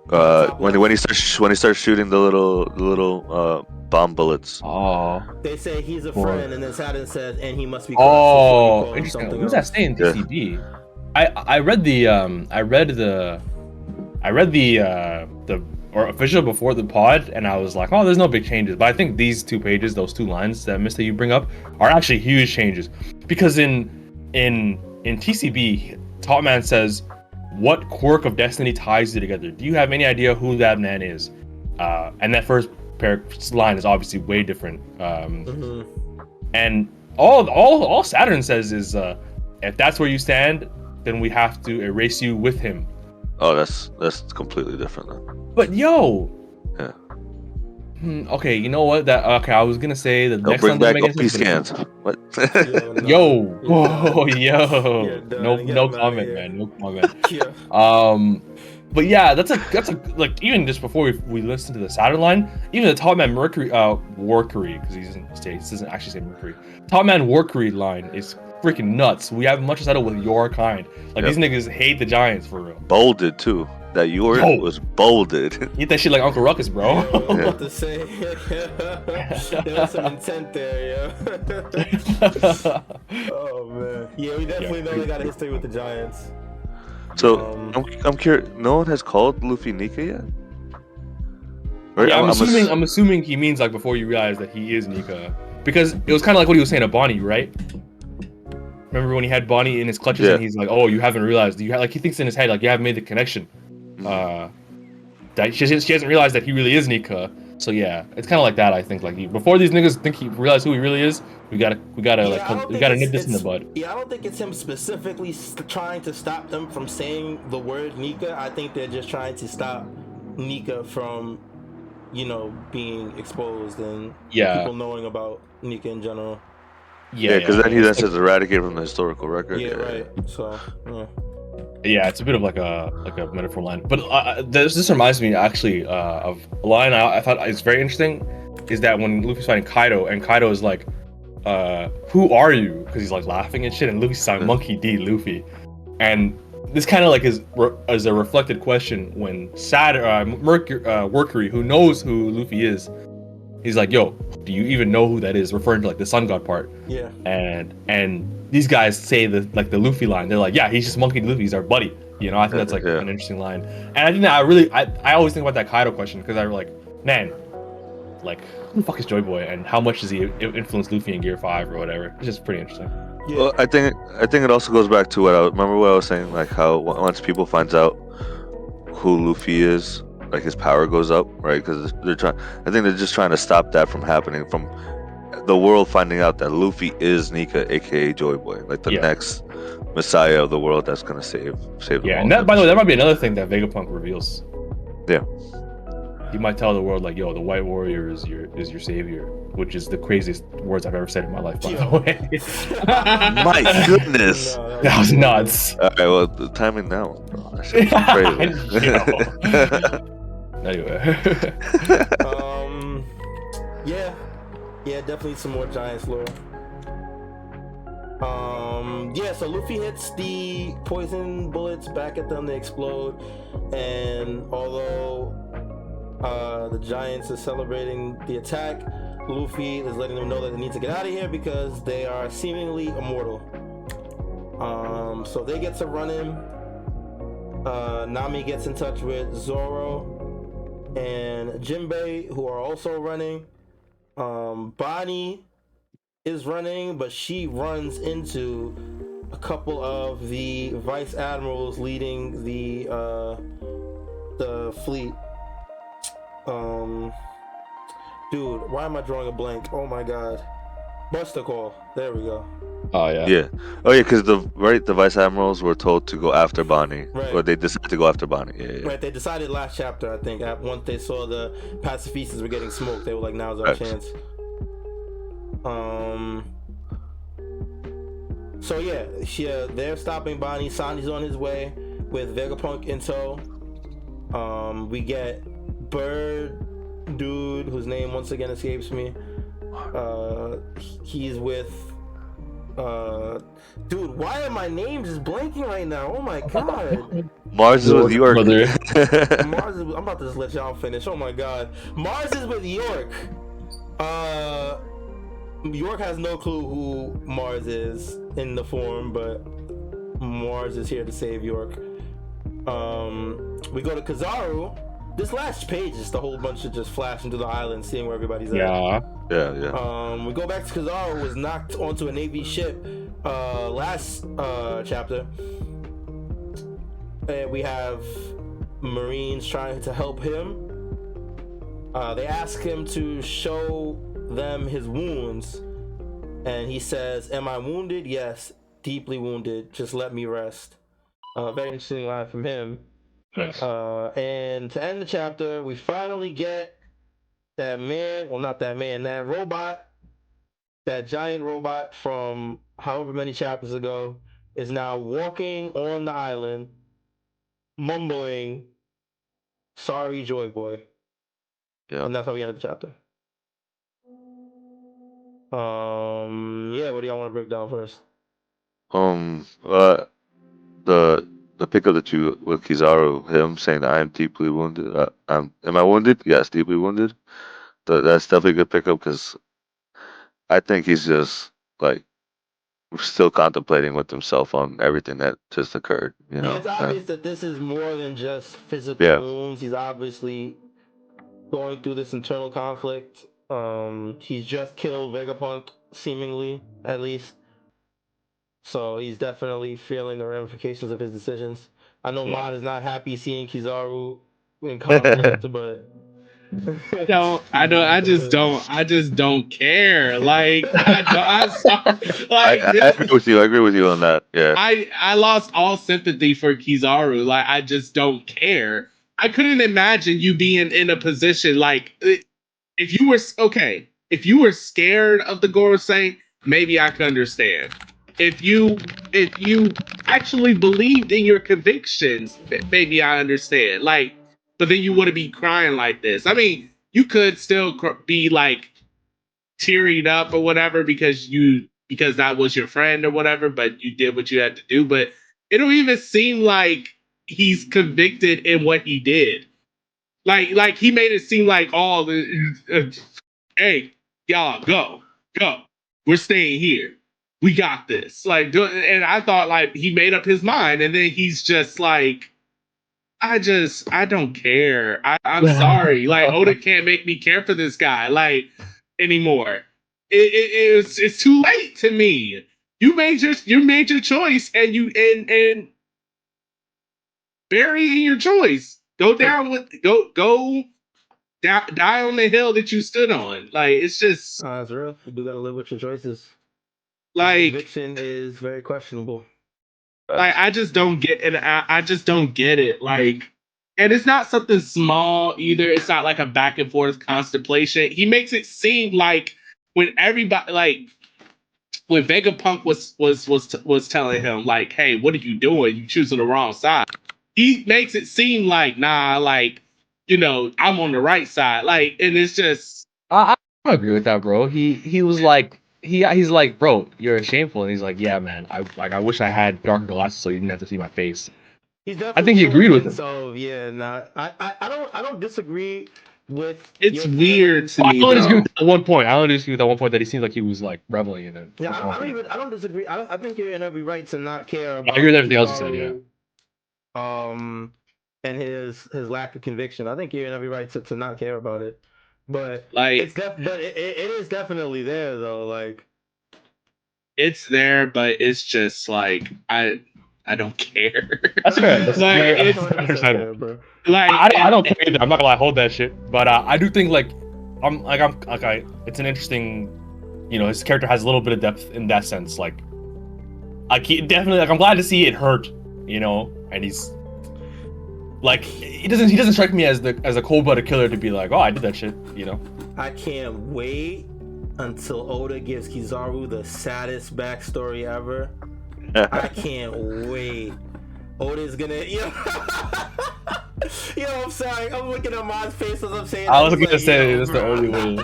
When he starts shooting the little bomb bullets. Oh. They say he's a friend, and then Saturn says, and he must be. Oh, interesting. What does that say in TCB? Yeah. I read the official before the pod, and I was like, oh, there's no big changes. But I think these 2 pages, those 2 lines that Mr. you bring up, are actually huge changes. Because in TCB, Top Man says, "What quirk of destiny ties you together? Do you have any idea who that man is?" And that first line is obviously way different. And all Saturn says is, "If that's where you stand, then we have to erase you with him." Oh, that's completely different then. But yo. Yeah. Okay, you know what? I was gonna say the next bring time back OP scans. What? Yo. No comment, man. No comment. But yeah, that's a like even just before we listen to the Saturn line, even the Top Man Warkuri, because he doesn't actually say Mercury. Top Man Warkuri line is freaking nuts. We have much to settle with your kind. Like these niggas hate the Giants for real. Bolded too. That your was bolded. Eat that shit like Uncle Ruckus, bro. I was about to say, there was some intent there, yeah. Oh man, yeah, we definitely know they got a history with the Giants. So I'm curious. No one has called Luffy Nika yet. Right? Yeah, I'm assuming he means like before you realize that he is Nika, because it was kind of like what he was saying to Bonnie, right? Remember when he had Bonnie in his clutches and he's like, "Oh, you haven't realized." Like he thinks in his head like you haven't made the connection. That she hasn't realized that he really is Nika. So yeah, it's kind of like that. I think before these niggas think he realize who he really is, we gotta nip this in the bud. Yeah, I don't think it's him specifically trying to stop them from saying the word Nika. I think they're just trying to stop Nika from, being exposed and people knowing about Nika in general. Yeah, because then he then says eradicate from the historical record. Yeah, right. So yeah. Yeah, it's a bit of like a metaphor line, but this reminds me actually of a line I thought is very interesting, is that when Luffy's fighting Kaido and Kaido is like, "Who are you?" Because he's like laughing and shit, and Luffy's like, "Monkey D, Luffy," and this kind of like is a reflected question when Mercury, who knows who Luffy is, he's like, "Yo, do you even know who that is?" Referring to like the Sun God part. Yeah. And these guys say the Luffy line. They're like, "Yeah, he's just Monkey D. Luffy. He's our buddy." I think that's like an interesting line. And I think that I always think about that Kaido question because I'm like, man, like who the fuck is Joy Boy and how much does he influence Luffy in Gear 5 or whatever? It's just pretty interesting. Yeah. Well, I think it also goes back to what I was saying, like how once people finds out who Luffy is, like his power goes up, right? Because they're just trying to stop that from happening, from the world finding out that Luffy is Nika, aka Joy Boy, like the next messiah of the world that's gonna save the Yeah, world. and that, by the way, that might be another thing that Vegapunk reveals. Yeah. He might tell the world like, "Yo, the White Warrior is your savior," which is the craziest words I've ever said in my life, by the way. My goodness. That was nuts. All right, well, the timing now, bro. That shit was crazy. Anyway. Yeah, definitely some more Giants lore. So Luffy hits the poison bullets back at them, they explode, and although the Giants are celebrating the attack, Luffy is letting them know that they need to get out of here because they are seemingly immortal. So they get to run in. Nami gets in touch with Zoro and Jinbei, who are also running. Bonnie is running, but she runs into a couple of the vice admirals leading the fleet. Dude, why am I drawing a blank? Oh my god. Buster Call. There we go. Oh yeah. Yeah. Oh yeah, because the vice admirals were told to go after Bonnie, right. Or they decided to go after Bonnie. Yeah. Right. They decided last chapter, I think. Once they saw the pacifistas were getting smoked, they were like, "Now's our chance." So yeah, they're stopping Bonnie. Sanji's on his way with Vegapunk in tow. We get Bird dude, whose name once again escapes me. He's with dude, why are my names just blanking right now? Oh my god. Mars is with York. I'm about to just let y'all finish. Oh my god. Mars is with York. York has no clue who Mars is in the form, but Mars is here to save York. We go to Kizaru. This last page is the whole bunch of just flashing to the island, seeing where everybody's at. Yeah. We go back to Kizaru, who was knocked onto a Navy ship last chapter. And we have Marines trying to help him. They ask him to show them his wounds, and he says, "Am I wounded? Yes, deeply wounded. Just let me rest." Very interesting line from him. Nice. And to end the chapter, we finally get that robot, that giant robot from however many chapters ago, is now walking on the island, mumbling, "Sorry, Joy Boy." Yeah. And that's how we end the chapter. What do y'all want to break down first? The pickup that you with Kizaru, him saying that I am deeply wounded. Am I wounded? Yes, deeply wounded. That's definitely a good pickup because I think he's just like still contemplating with himself on everything that just occurred. It's obvious that this is more than just physical wounds. He's obviously going through this internal conflict. He's just killed Vegapunk, seemingly, at least. So he's definitely feeling the ramifications of his decisions. I know Mod is not happy seeing Kizaru in conflict, but I just don't care. Like, I'm sorry. Like, I agree with you. I agree with you on that. Yeah. I lost all sympathy for Kizaru. Like, I just don't care. I couldn't imagine you being in a position like if you were okay. If you were scared of the Gorosei, maybe I could understand. If you actually believed in your convictions, maybe I understand. Like, but then you wouldn't be crying like this. I mean, you could still be like tearing up or whatever because that was your friend or whatever, but you did what you had to do. But it don't even seem like he's convicted in what he did. Like he made it seem like all hey, y'all go. We're staying here. We got this. Like, and I thought like he made up his mind, and then he's just like, I don't care. I'm sorry. Like Oda can't make me care for this guy like anymore. It's too late to me. You made your choice, and and bury in your choice. Go down with go die on the hill that you stood on. Like it's just It's real. You do gotta live with your choices. like Conviction is very questionable. like I just don't get it. I just don't get it. Like, and it's not something small either. It's not like a back and forth contemplation. He makes it seem like when everybody like when Vegapunk was telling him like, "Hey, what are you doing? You choosing the wrong side." He makes it seem like, nah, like I'm on the right side. Like, and it's just I agree with that, bro. He was like he's like, bro, you're shameful, and he's like, yeah, man. I wish I had darker glasses so you didn't have to see my face. I think he agreed with him. So yeah, nah, I don't disagree with. It's weird to me. I only disagree with at one point. I only disagree with at one point that he seems like he was like reveling in it. Yeah, I don't disagree. I think you're in every right to not care about. I agree with everything else you said. Yeah. And his lack of conviction. I think you're in every right to not care about it. But like it is definitely there though. Like it's there, but it's just like I don't care. That's fair. That's fair, bro. Like I don't care either. I'm not gonna lie, hold that shit. But I do think like it's an interesting, his character has a little bit of depth in that sense. Like he definitely I'm glad to see it hurt, and he's like he doesn't strike me as a cold-blooded killer to be like, oh, I did that shit, I can't wait until Oda gives Kizaru the saddest backstory ever. I can't wait. Oda's gonna, I'm sorry. I'm looking at my face as I'm saying. I was gonna say that's the only way.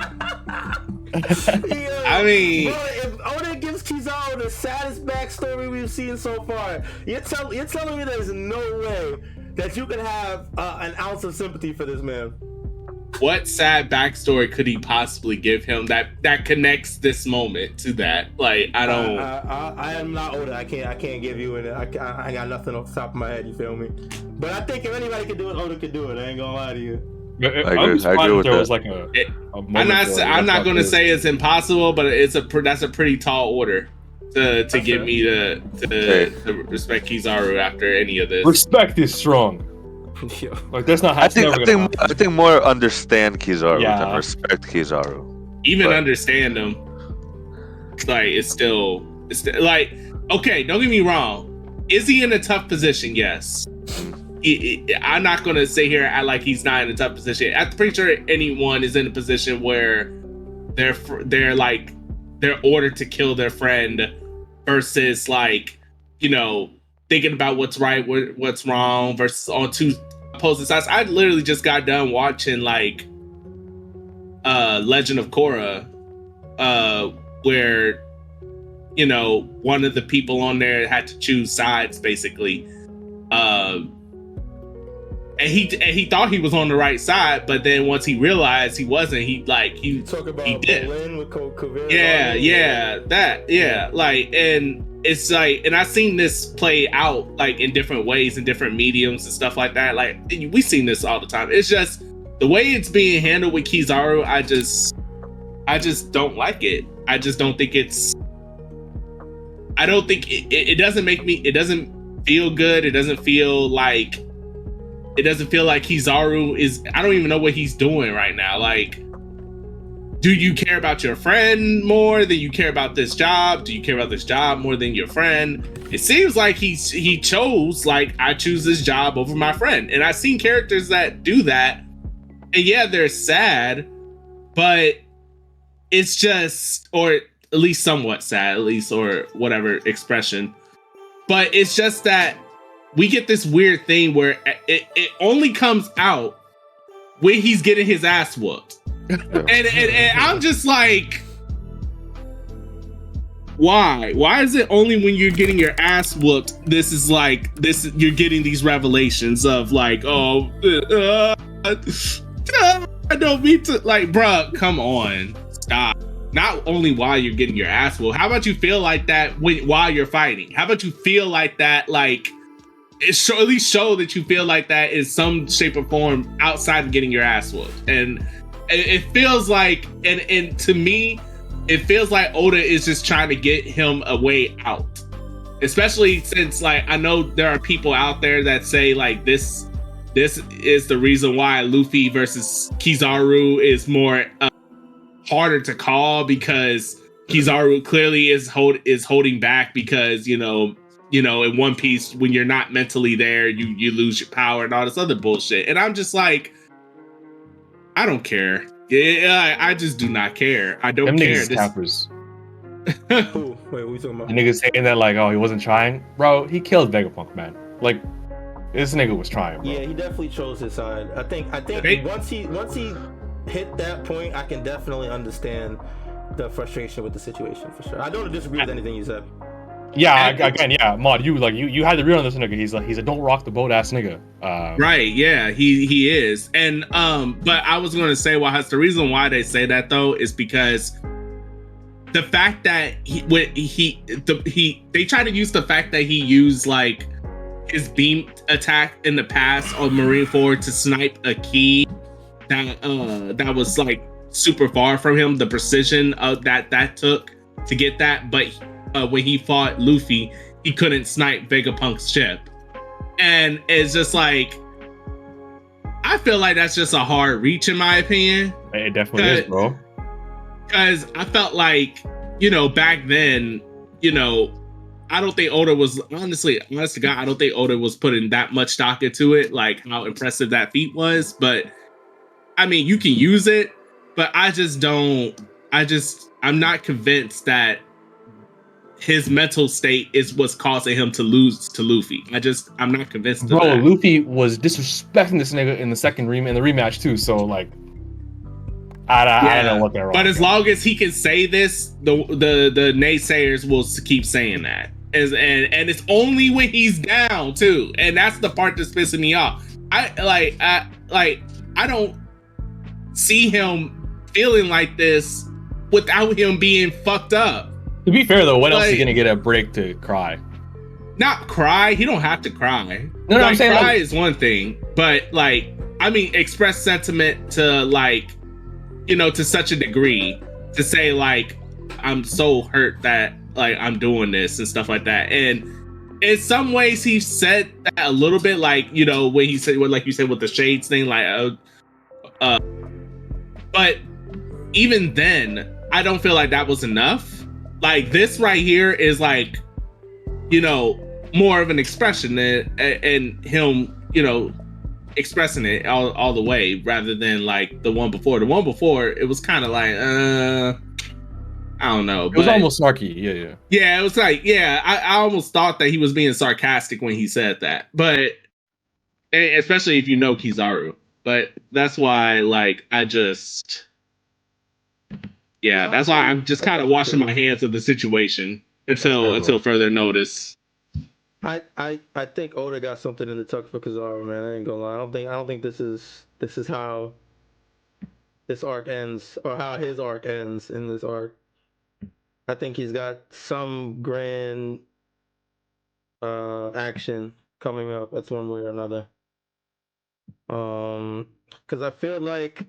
I mean, bro, if Oda gives Kizaru the saddest backstory we've seen so far, you're telling me there's no way that you can have an ounce of sympathy for this man. What sad backstory could he possibly give him that connects this moment to that? Like, I don't. I am not Oda. I can't give you it. I got nothing off the top of my head. You feel me? But I think if anybody could do it, Oda could do it. I ain't gonna lie to you. I agree with that. Like I'm not gonna say it's impossible, but that's a pretty tall order to get me to respect Kizaru after any of this. Respect is strong. Like that's not. I think more understand Kizaru than respect Kizaru. Even understand him, like it's still like okay. Don't get me wrong. Is he in a tough position? Yes. I'm not gonna sit here and act like he's not in a tough position. I'm pretty sure anyone is in a position where they're ordered to kill their friend versus like thinking about what's right, what's wrong, versus on two opposing sides. I literally just got done watching like Legend of Korra, where one of the people on there had to choose sides basically, and he thought he was on the right side, but then once he realized he wasn't, he talk about he did. Berlin with Kaveri. Like, and it's like, and I've seen this play out like in different ways in different mediums and stuff like that. Like we've seen this all the time. It's just the way it's being handled with Kizaru. I just don't like it. I just don't think I don't think it doesn't make me. It doesn't feel good. It doesn't feel like it doesn't feel like Kizaru is. I don't even know what he's doing right now. Like, do you care about your friend more than you care about this job? Do you care about this job more than your friend? It seems like he chose, like, I choose this job over my friend. And I've seen characters that do that. And yeah, they're sad, but it's just, or at least somewhat sad, at least, or whatever expression. But it's just that we get this weird thing where it only comes out when he's getting his ass whooped. And I'm just like, why? Why is it only when you're getting your ass whooped? This is like this. You're getting these revelations of like, oh, I don't mean to. Like, bruh, come on, stop. Not only while you're getting your ass whooped. How about you feel like that while you're fighting? How about you feel like that? Like, at least show that you feel like that in some shape or form outside of getting your ass whooped. And it feels like, and to me, it feels like Oda is just trying to get him a way out. Especially since, like, I know there are people out there that say, like, this is the reason why Luffy versus Kizaru is more harder to call, because Kizaru clearly is holding back because, you know, in One Piece, when you're not mentally there, you lose your power and all this other bullshit. And I'm just like, I don't care. Yeah, I just do not care. I don't care. Them niggas Who? Wait, what are we talking about? The niggas saying that like, oh, he wasn't trying, bro. He killed Vegapunk, man. Like, this nigga was trying, bro. Yeah, he definitely chose his side. I think once he hit that point, I can definitely understand the frustration with the situation for sure. I don't disagree with anything you said. Yeah, again, yeah, Mod, you had the real on this nigga. He's a don't rock the boat ass nigga. Right, yeah, he is. And but I was gonna say, the reason why they say that though is because the fact that they try to use the fact that he used like his beam attack in the past on Marineford to snipe a key that was like super far from him, the precision of that took to get that, but when he fought Luffy, he couldn't snipe Vegapunk's ship. And it's just like, I feel like that's just a hard reach in my opinion. It definitely is, bro. Because I felt like, you know, back then, you know, I don't think Oda was, honest to God, I don't think Oda was putting that much stock into it, like how impressive that feat was. But I mean, you can use it, but I'm not convinced that his mental state is what's causing him to lose to Luffy. I'm not convinced of that. Bro, Luffy was disrespecting this nigga in the rematch too, so like, I don't know what they're wrong. But as long as he can say this, the naysayers will keep saying that. And it's only when he's down too. And that's the part that's pissing me off. I don't see him feeling like this without him being fucked up. To be fair though, when else is he gonna get a break to cry? Not cry. He don't have to cry. No, I'm saying cry is one thing, but like, I mean, express sentiment to like, you know, to such a degree to say like, I'm so hurt that like I'm doing this and stuff like that. And in some ways, he said that a little bit, like, you know, when he said, like you said with the shades thing, like, but even then, I don't feel like that was enough. Like, this right here is like, you know, more of an expression and him, you know, expressing it all the way rather than like the one before. The one before, it was kind of like, I don't know. It was almost snarky, yeah. Yeah, it was like, yeah, I almost thought that he was being sarcastic when he said that. But, especially if you know Kizaru. But that's why, like, that's why I'm just kind of washing my hands of the situation until further notice. I think Oda got something in the tuck for Kizaru, man. I ain't gonna lie. I don't think this is how this arc ends, or how his arc ends in this arc. I think he's got some grand action coming up. That's one way or another. Because I feel like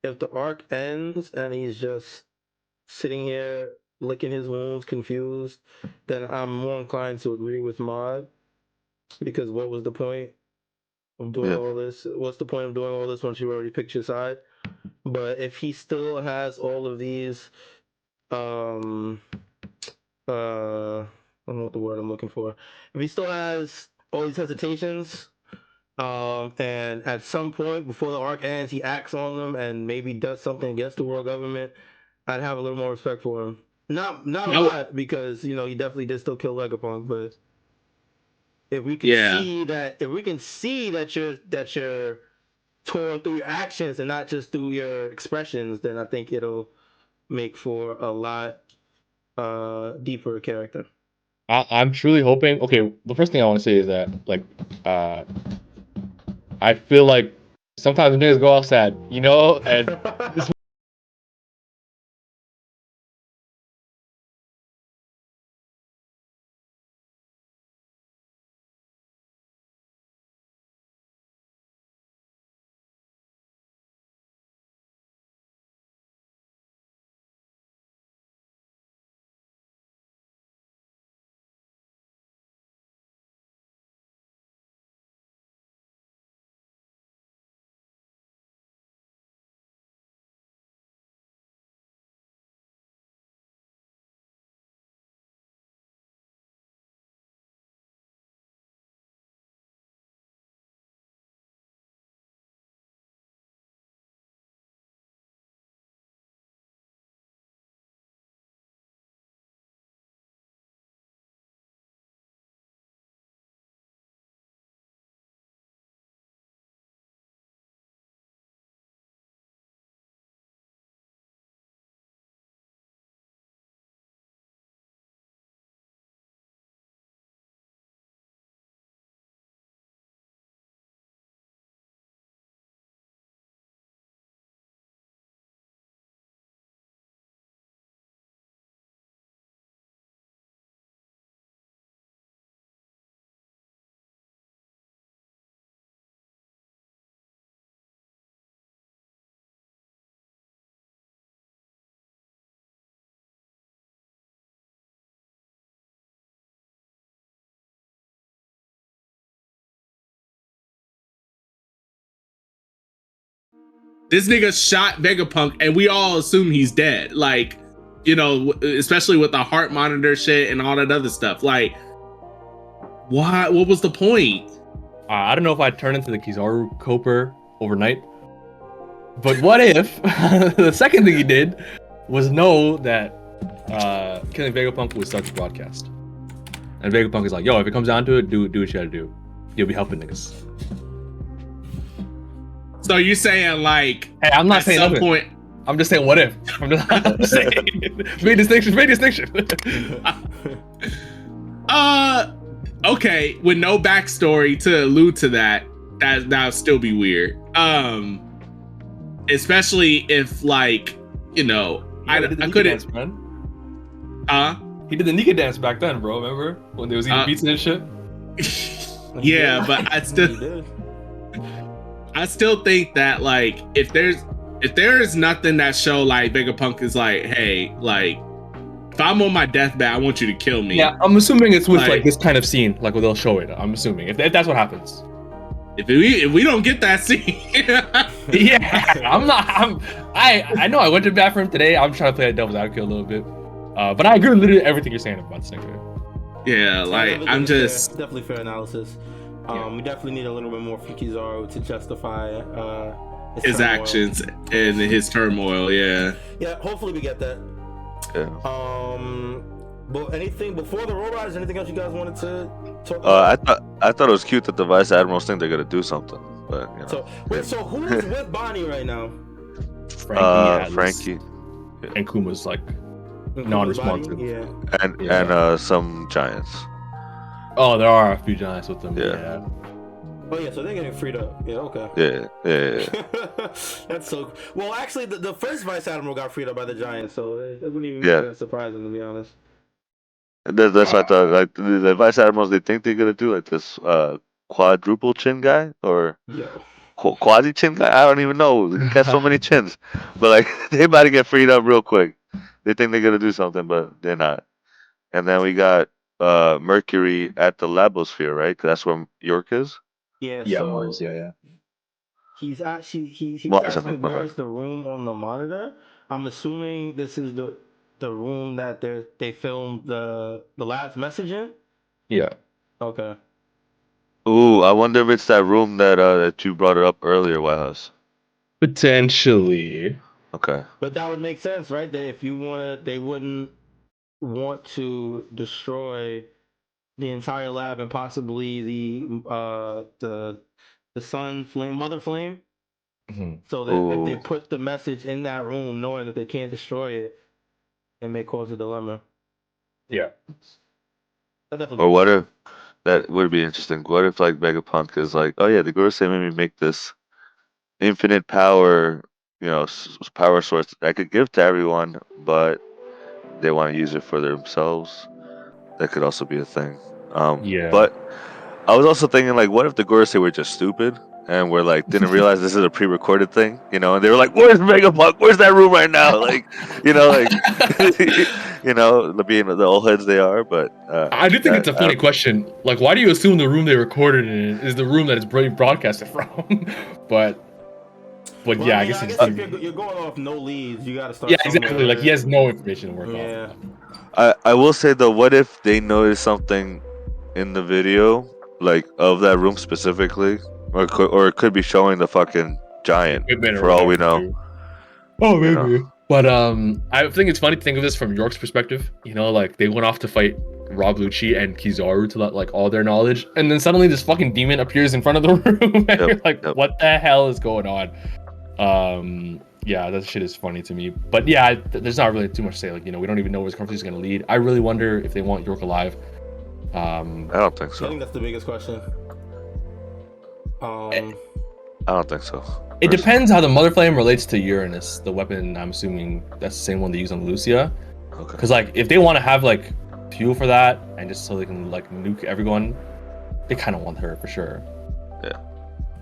if the arc ends and he's just sitting here licking his wounds, confused, then I'm more inclined to agree with Mod. Because what was the point? of doing all this? What's the point of doing all this once you already picked your side? But if he still has all of these, I don't know what the word I'm looking for. If he still has all these hesitations, and at some point before the arc ends, he acts on them and maybe does something against the world government, I'd have a little more respect for him. Not a lot, because you know he definitely did still kill Vegapunk, but if we can see that you're torn through your actions and not just through your expressions, then I think it'll make for a lot deeper character. I'm truly hoping. Okay, the first thing I want to say is that, like, I feel like sometimes niggas go outside, you know, and This nigga shot Vegapunk and we all assume he's dead. Like, you know, especially with the heart monitor shit and all that other stuff. Like, what was the point? I don't know if I'd turn into the Kizaru Coper overnight. But what if the second thing he did was know that killing Vegapunk would start the broadcast? And Vegapunk is like, yo, if it comes down to it, do what you gotta do. You'll be helping niggas. So you're saying, like, hey, I'm not saying some nothing. point. I'm just saying what if. I'm just saying. Make distinction. Okay, with no backstory to allude to that would still be weird. Especially if, like, you know, I couldn't. Dance, man. He did the Nika dance back then, bro. Remember when they was eating pizza and shit? Yeah, but I still think that, like, if there is nothing that show like Vegapunk is like, hey, like, if I'm on my deathbed, I want you to kill me. Yeah, I'm assuming it's with like this kind of scene, like where they'll show it. I'm assuming if that's what happens. If we don't get that scene, yeah, I know I went to bat for him today. I'm trying to play a devil's advocate a little bit, but I agree with literally everything you're saying about this nigga. Yeah, like I'm just definitely fair analysis. We definitely need a little bit more from Kizaru to justify his actions and his turmoil. Yeah. Yeah. Hopefully we get that. Yeah. But anything before the robot? Is anything else you guys wanted to talk about? I thought it was cute that the vice admirals think they're gonna do something, but you know. So who's with Bonnie right now? Frankie. And Kuma's like non-responsive. Yeah. And some giants. Oh, there are a few giants with them. Yeah. Oh yeah, so they're getting freed up. Yeah, okay. Yeah. That's so cool. Well, actually, the first vice admiral got freed up by the giants, so it wouldn't even be that surprising, to be honest. That's what I thought. Like the vice admirals, they think they're gonna do like this quadruple chin guy or quasi chin guy. I don't even know. He got so many chins, but like they about to get freed up real quick. They think they're gonna do something, but they're not. And then we got Mercury at the Labosphere, right? 'Cause that's where York is. Yeah, Yeah, so Mars. Yeah. he's actually he Mars, I actually think. My bad. wears the room on the monitor. I'm assuming this is the room that they filmed the last message in. Yeah. Okay. Ooh, I wonder if it's that room that you brought it up earlier, YHuss. Potentially. Okay. But that would make sense, right? That if you wanted, they wouldn't want to destroy the entire lab and possibly the sun flame, mother flame. Mhm. So that if they Ooh. put the message in that room, knowing that they can't destroy it, it may cause a dilemma. Yeah. That definitely Or makes what sense. if that would be interesting? What if like Vegapunk is like, oh yeah, the Gorosei made me make this infinite power, power source that I could give to everyone, but they want to use it for themselves. That could also be a thing. Yeah. But I was also thinking like, what if the Gorosei were just stupid and were like didn't realize this is a pre-recorded thing, and they were like, "Where's Vegapunk? Where's that room right now?" Like, like, being the old heads they are. But I do think it's a funny question. Like, why do you assume the room they recorded in is the room that it's broadcasted from? but Well, yeah, I I mean, guess I it's guess if you're going off no leads, you got to yeah, start somewhere. exactly. Like he Right? has no information to work Yeah. off. I will say though, what if they noticed something in the video, like of that room specifically, or it could be showing the fucking giant Equipment or for all we whatever. know. Too. Oh, You know. maybe. But I think it's funny to think of this from York's perspective. Like they went off to fight Rob Lucci and Kizaru to let like all their knowledge, and then suddenly this fucking demon appears in front of the room, and you're like, what the hell is going on? Yeah, that shit is funny to me. But yeah, there's not really too much to say. Like, we don't even know where this conversation is gonna lead. I really wonder if they want York alive. I don't think so. I think that's the biggest question. I don't think so. It depends how the Mother Flame relates to Uranus, the weapon. I'm assuming that's the same one they use on Lucia. Okay. Because like, if they want to have like fuel for that, and just so they can like nuke everyone, they kind of want her for sure. Yeah.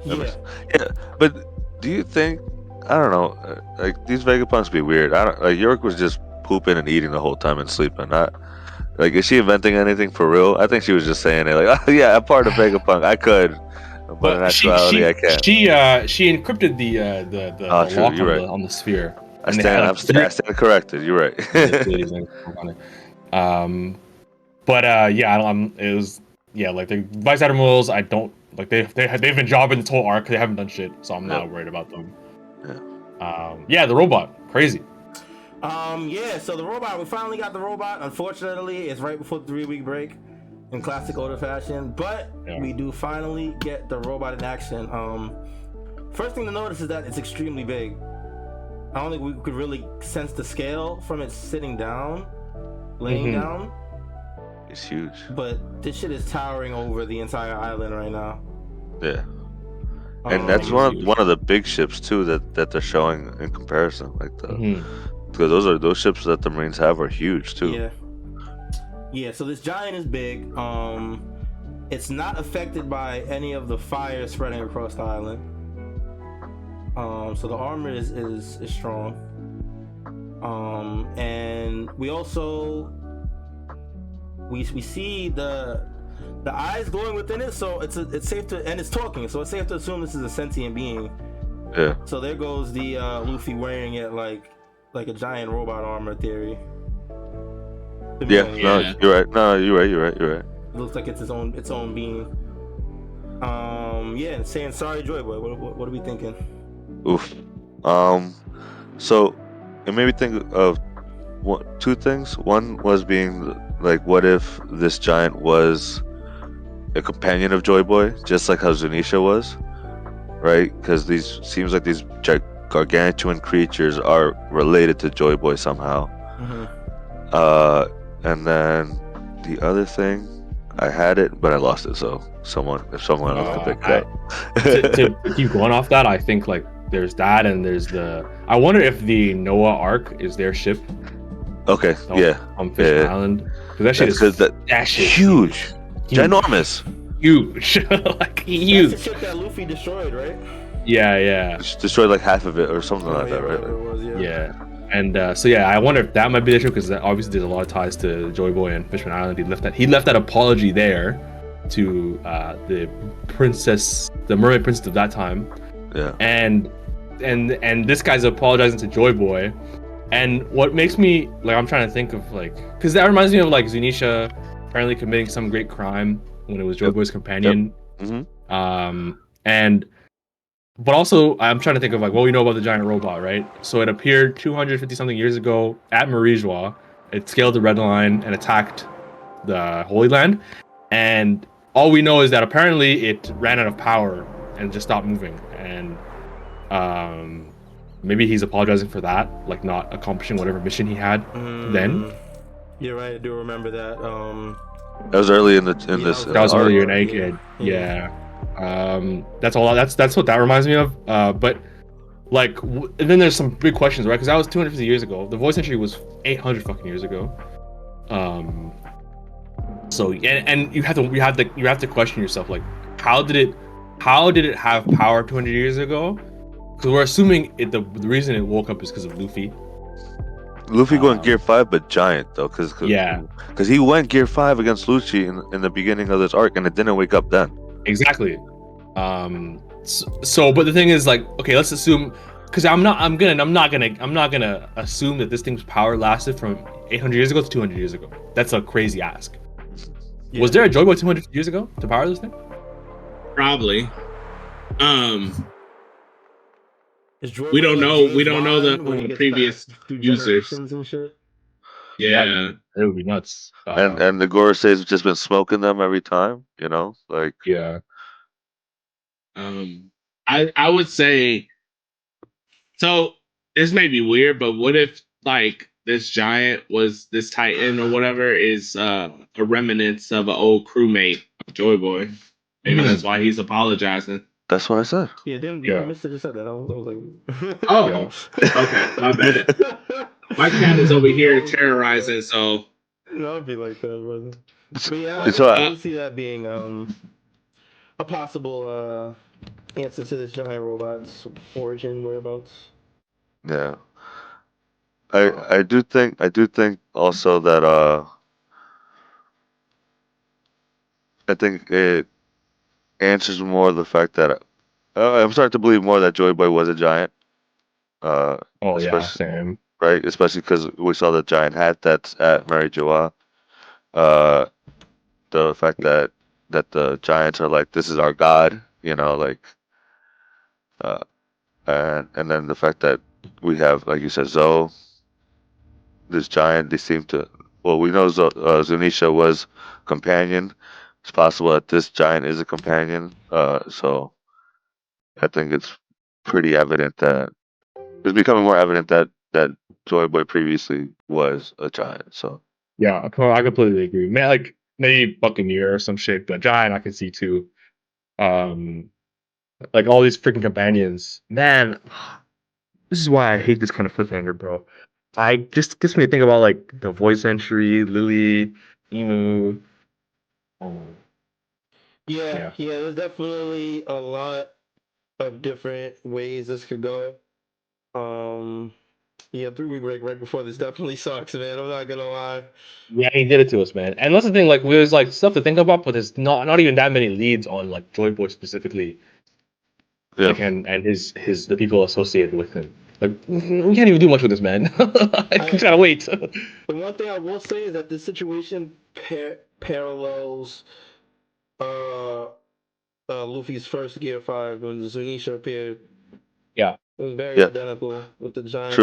Yeah, but do you think? I don't know. Like these Vegapunks be weird. I don't like. York was just pooping and eating the whole time and sleeping. Not like, is she inventing anything for real? I think she was just saying it. Like, oh yeah, I'm part of Vegapunk. I could, but in actuality, I can't. She encrypted the lock on the sphere. I stand corrected. You're right. But yeah, it was like the vice admirals. I don't like they've been jobbing this whole arc. They haven't done shit, so I'm not worried about them. Yeah, the robot, crazy. Yeah, so the robot, we finally got the robot. Unfortunately, it's right before the 3-week break in classic Oda fashion, but we do finally get the robot in action. First thing to notice is that it's extremely big. I don't think we could really sense the scale from it sitting down, laying down. It's huge. But this shit is towering over the entire island right now. Yeah. And that's one of the big ships too that they're showing in comparison, like because those ships that the Marines have are huge too. Yeah. So this giant is big. It's not affected by any of the fire spreading across the island. So the armor is strong. And we also we see the eyes glowing within it, so it's safe to, and it's talking, so it's safe to assume this is a sentient being. Yeah. So there goes the Luffy wearing it like a giant robot armor theory. Yeah. No, you're right. No, you're right. It looks like it's its own being. Yeah, saying sorry, Joy Boy. What are we thinking? Oof. So it made me think of two things. One was being like, what if this giant was a companion of Joy Boy, just like how Zunisha was, right? Because seems like these gargantuan creatures are related to Joy Boy somehow. And then the other thing, I had it, but I lost it. So if someone else can pick it up. to keep going off that, I think like there's that, and there's I wonder if the Noah Ark is their ship. Okay. On Fish Island, because that shit is huge. Ginormous. Huge. Like huge. That's the ship that Luffy destroyed, right? Yeah. Destroyed like half of it or something like that, right? It was, yeah. And so yeah, I wonder if that might be the issue, because obviously there's a lot of ties to Joy Boy and Fishman Island. He left that apology there to the mermaid princess of that time. Yeah. And this guy's apologizing to Joy Boy. And what makes me like, I'm trying to think of like, because that reminds me of like Zunisha apparently committing some great crime when it was Joy Boy's companion. Yep. Mm-hmm. But also I'm trying to think of like what we know about the giant robot, right? So it appeared 250 something years ago at Marijois. It scaled the Red Line and attacked the Holy Land. And all we know is that apparently it ran out of power and just stopped moving. And maybe he's apologizing for that, like not accomplishing whatever mission he had then. You're right, I do remember that. That was early in this. That was earlier in Naked. Yeah. That's all. That's what that reminds me of. But like, and then there's some big questions, right? Because that was 250 years ago. The voice entry was 800 fucking years ago. So and you have to question yourself, like, how did it have power 200 years ago? Because we're assuming the reason it woke up is because of Luffy. Luffy going Gear 5, but giant though, because he went Gear 5 against Lucci in the beginning of this arc, and it didn't wake up then. Exactly. So but the thing is, like, okay, let's assume, because I'm not gonna assume that this thing's power lasted from 800 years ago to 200 years ago. That's a crazy ask. Yeah. Was there a Joy Boy 200 years ago to power this thing? Probably. We don't know the previous users. And shit? Yeah, it would be nuts. And the Gorosei have just been smoking them every time, you know, like yeah. I would say, so this may be weird, but what if like this giant was this Titan or whatever is a remnants of an old crewmate of Joy Boy? Maybe that's why he's apologizing. That's what I said. Yeah, Mr. just said that. I was like, oh, okay, my bad. My cat is over here terrorizing, so no, it'd be like that, brother. But yeah, I can see that being a possible answer to this giant robot's origin, whereabouts. Yeah, I do think also that I think it answers more the fact that I'm starting to believe more that Joy Boy was a giant. Same. Right, especially because we saw the giant hat that's at Marijois. The fact that the giants are like, this is our god, you know, like, and then the fact that we have, like you said, Zoe, this giant. They seem to. Well, we know Zunisha was companion. It's possible that this giant is a companion. So I think it's pretty evident that it's becoming more evident that Joy Boy previously was a giant. So yeah, I completely agree. Man, like maybe Buccaneer or some shit, but giant I can see too. Like all these freaking companions, man. This is why I hate this kind of cliffhanger, bro. I just gets me to think about like the voice entry, Lily, Emu. Yeah, there's definitely a lot of different ways this could go. 3-week break right before this definitely sucks, man. I'm not gonna lie. Yeah, he did it to us, man. And that's the thing, like there's like stuff to think about, but there's not even that many leads on like Joy Boy specifically. Yeah. Like, and the people associated with him. Like we can't even do much with this man. I gotta wait. The one thing I will say is that this situation parallels Luffy's first Gear 5 when Zunisha appeared. Yeah. It was very identical with the giant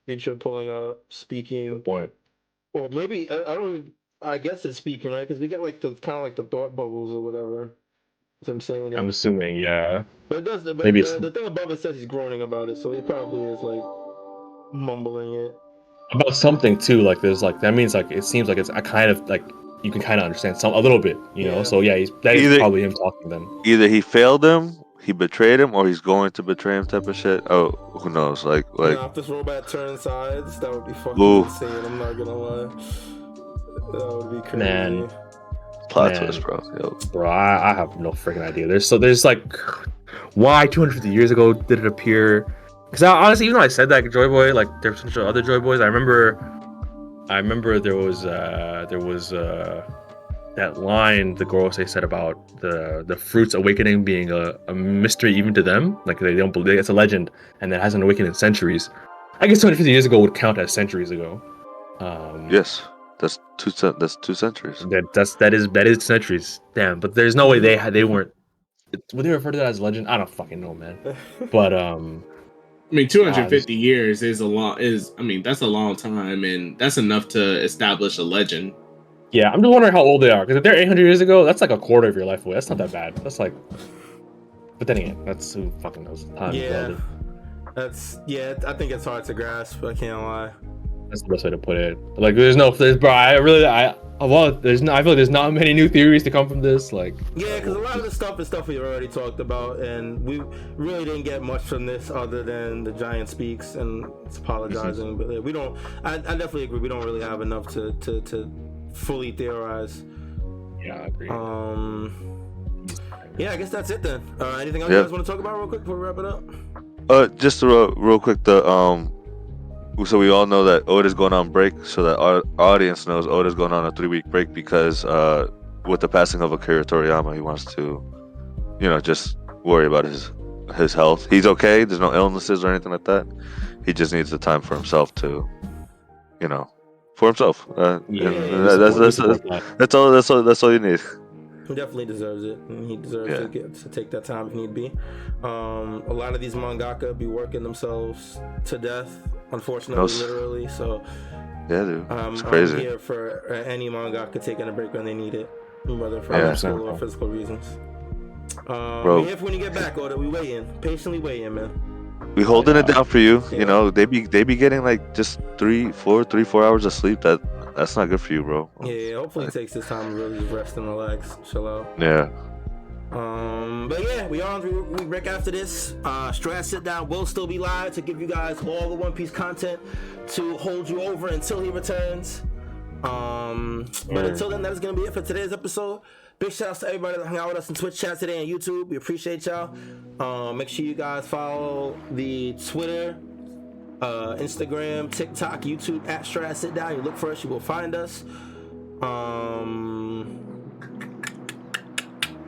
creature pulling up, speaking. Point. Or maybe I guess it's speaking, right? Because we get like the kind of like the thought bubbles or whatever. That's what I'm saying. I'm assuming, yeah. But it does. But maybe the thing above it says he's groaning about it, so he probably is like mumbling it about something too. Like there's like that means like it seems like it's a kind of like you can kind of understand a little bit, you know. So yeah, he's probably him talking then. Either he failed him, he betrayed him, or he's going to betray him, type of shit. Oh, who knows? Like if this robot turns sides, that would be fucking insane. I'm not gonna lie. That would be crazy. Man. Plot twist, bro. Yo. Bro, I have no freaking idea. There's like, why 250 years ago did it appear? Because honestly, even though I said that Joy Boy, like there's some other Joy Boys. I remember there was that line the Gorosei said about the fruits awakening being a mystery even to them. Like they don't believe it's a legend and that hasn't awakened in centuries. I guess 250 years ago would count as centuries ago. Yes, that's two centuries. That is centuries. Damn, but there's no way they weren't. Would they refer to that as legend? I don't fucking know, man. But I mean, 250 years is a long. That's a long time, and that's enough to establish a legend. Yeah, I'm just wondering how old they are. Because if they're 800 years ago, that's like a quarter of your life away. That's not that bad. That's like. But then again, that's who fucking knows. Time is relative. I think it's hard to grasp. I can't lie. That's the best way to put it. Like, I feel like there's not many new theories to come from this. Like, yeah, because a lot of the stuff is stuff we already talked about, and we really didn't get much from this other than the giant speaks and it's apologizing. But we don't. I definitely agree. We don't really have enough to fully theorize. Yeah, I agree. Yeah, I guess that's it then. Anything else you guys want to talk about real quick before we wrap it up? Just real quick, so we all know that Oda's going on break, so that our audience knows Oda's going on a 3-week break because with the passing of Akira Toriyama, he wants to, just worry about his health. He's okay. There's no illnesses or anything like that. He just needs the time for himself to, for himself. That's all you need. He definitely deserves it, and he deserves to take that time if need be. A lot of these mangaka be working themselves to death, unfortunately, literally. So yeah, dude, it's crazy. I'm here for any mangaka taking a break when they need it, whether for mental or physical reasons. We're here for when you get back, Oda. We weigh in, patiently weigh in, man. We holding it down for you. Yeah. They be getting like just 3-4 hours of sleep. That's not good for you, bro. Yeah, hopefully it takes this time to really just rest and relax, chill out. Yeah. But yeah, we are on 3-week break after this. Straw Hat Sit Down will still be live to give you guys all the One Piece content to hold you over until he returns. But until then, that is gonna be it for today's episode. Big shout outs to everybody that hung out with us in Twitch chat today and YouTube. We appreciate y'all. Make sure you guys follow the Twitter, Instagram, TikTok, YouTube at Straw Hat Sit Down. You look for us, you will find us.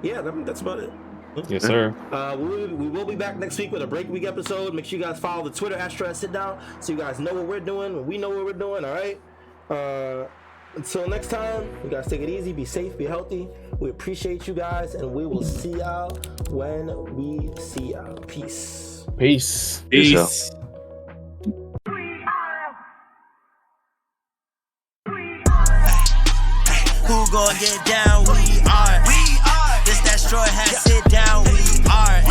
Yeah, that's about it. Yes, sir. We will be back next week with a break week episode. Make sure you guys follow the Twitter at Straw Hat Sit Down so you guys know what we're doing when we know what we're doing. All right. Until next time, you guys take it easy, be safe, be healthy. We appreciate you guys, and we will see y'all when we see y'all. Peace. Peace. Peace. Who gon' get down? We are. This that Straw Hat Sit Down. We are.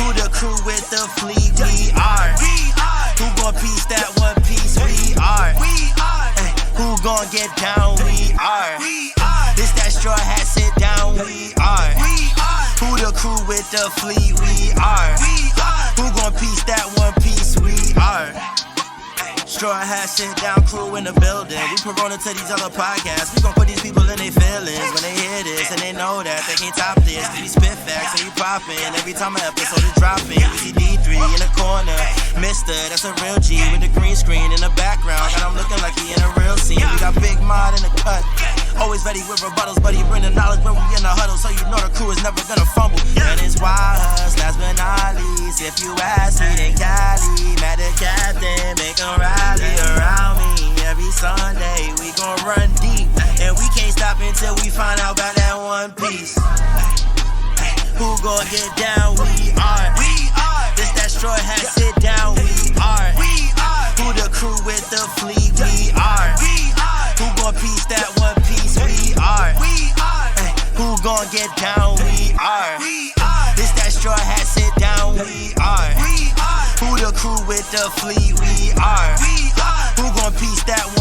Who the crew with the fleet? We are. Who gon' piece that one piece? We are. Who gon' get down? We are. This that Straw Hat Sit Down. We are. Who the crew with the fleet? We are. Who gon' piece that one piece? We are. Straw Hat Sit Down crew in the building. We Corona to these other podcasts. We gon' put these people in their feelings when they hear this, and they know that they can't top this. We spit facts and we poppin' every time an episode is dropping. We see D3 in the corner, Mister, that's a real G with the green screen in the background. Got him looking like he in a real scene. We got Big Mod in the cut, always ready with rebuttals, but he bring the knowledge when we in the huddle, so you know the crew is never gonna fumble. And it's YHuss, last but not least. If you ask me, then Cali, mad the captain, make him rally around me. Every Sunday we gon' run deep, and we can't stop until we find out about that one piece. Who gon' get down? We are. This that Straw Hat Sit Down. We are. Who the crew with the fleet? We are. Who gon' piece that one piece? We are. Who gon' get down? We are. This that Straw Hat Sit Down. We are. Who the crew with the fleet? We are. Who gon' piece that one?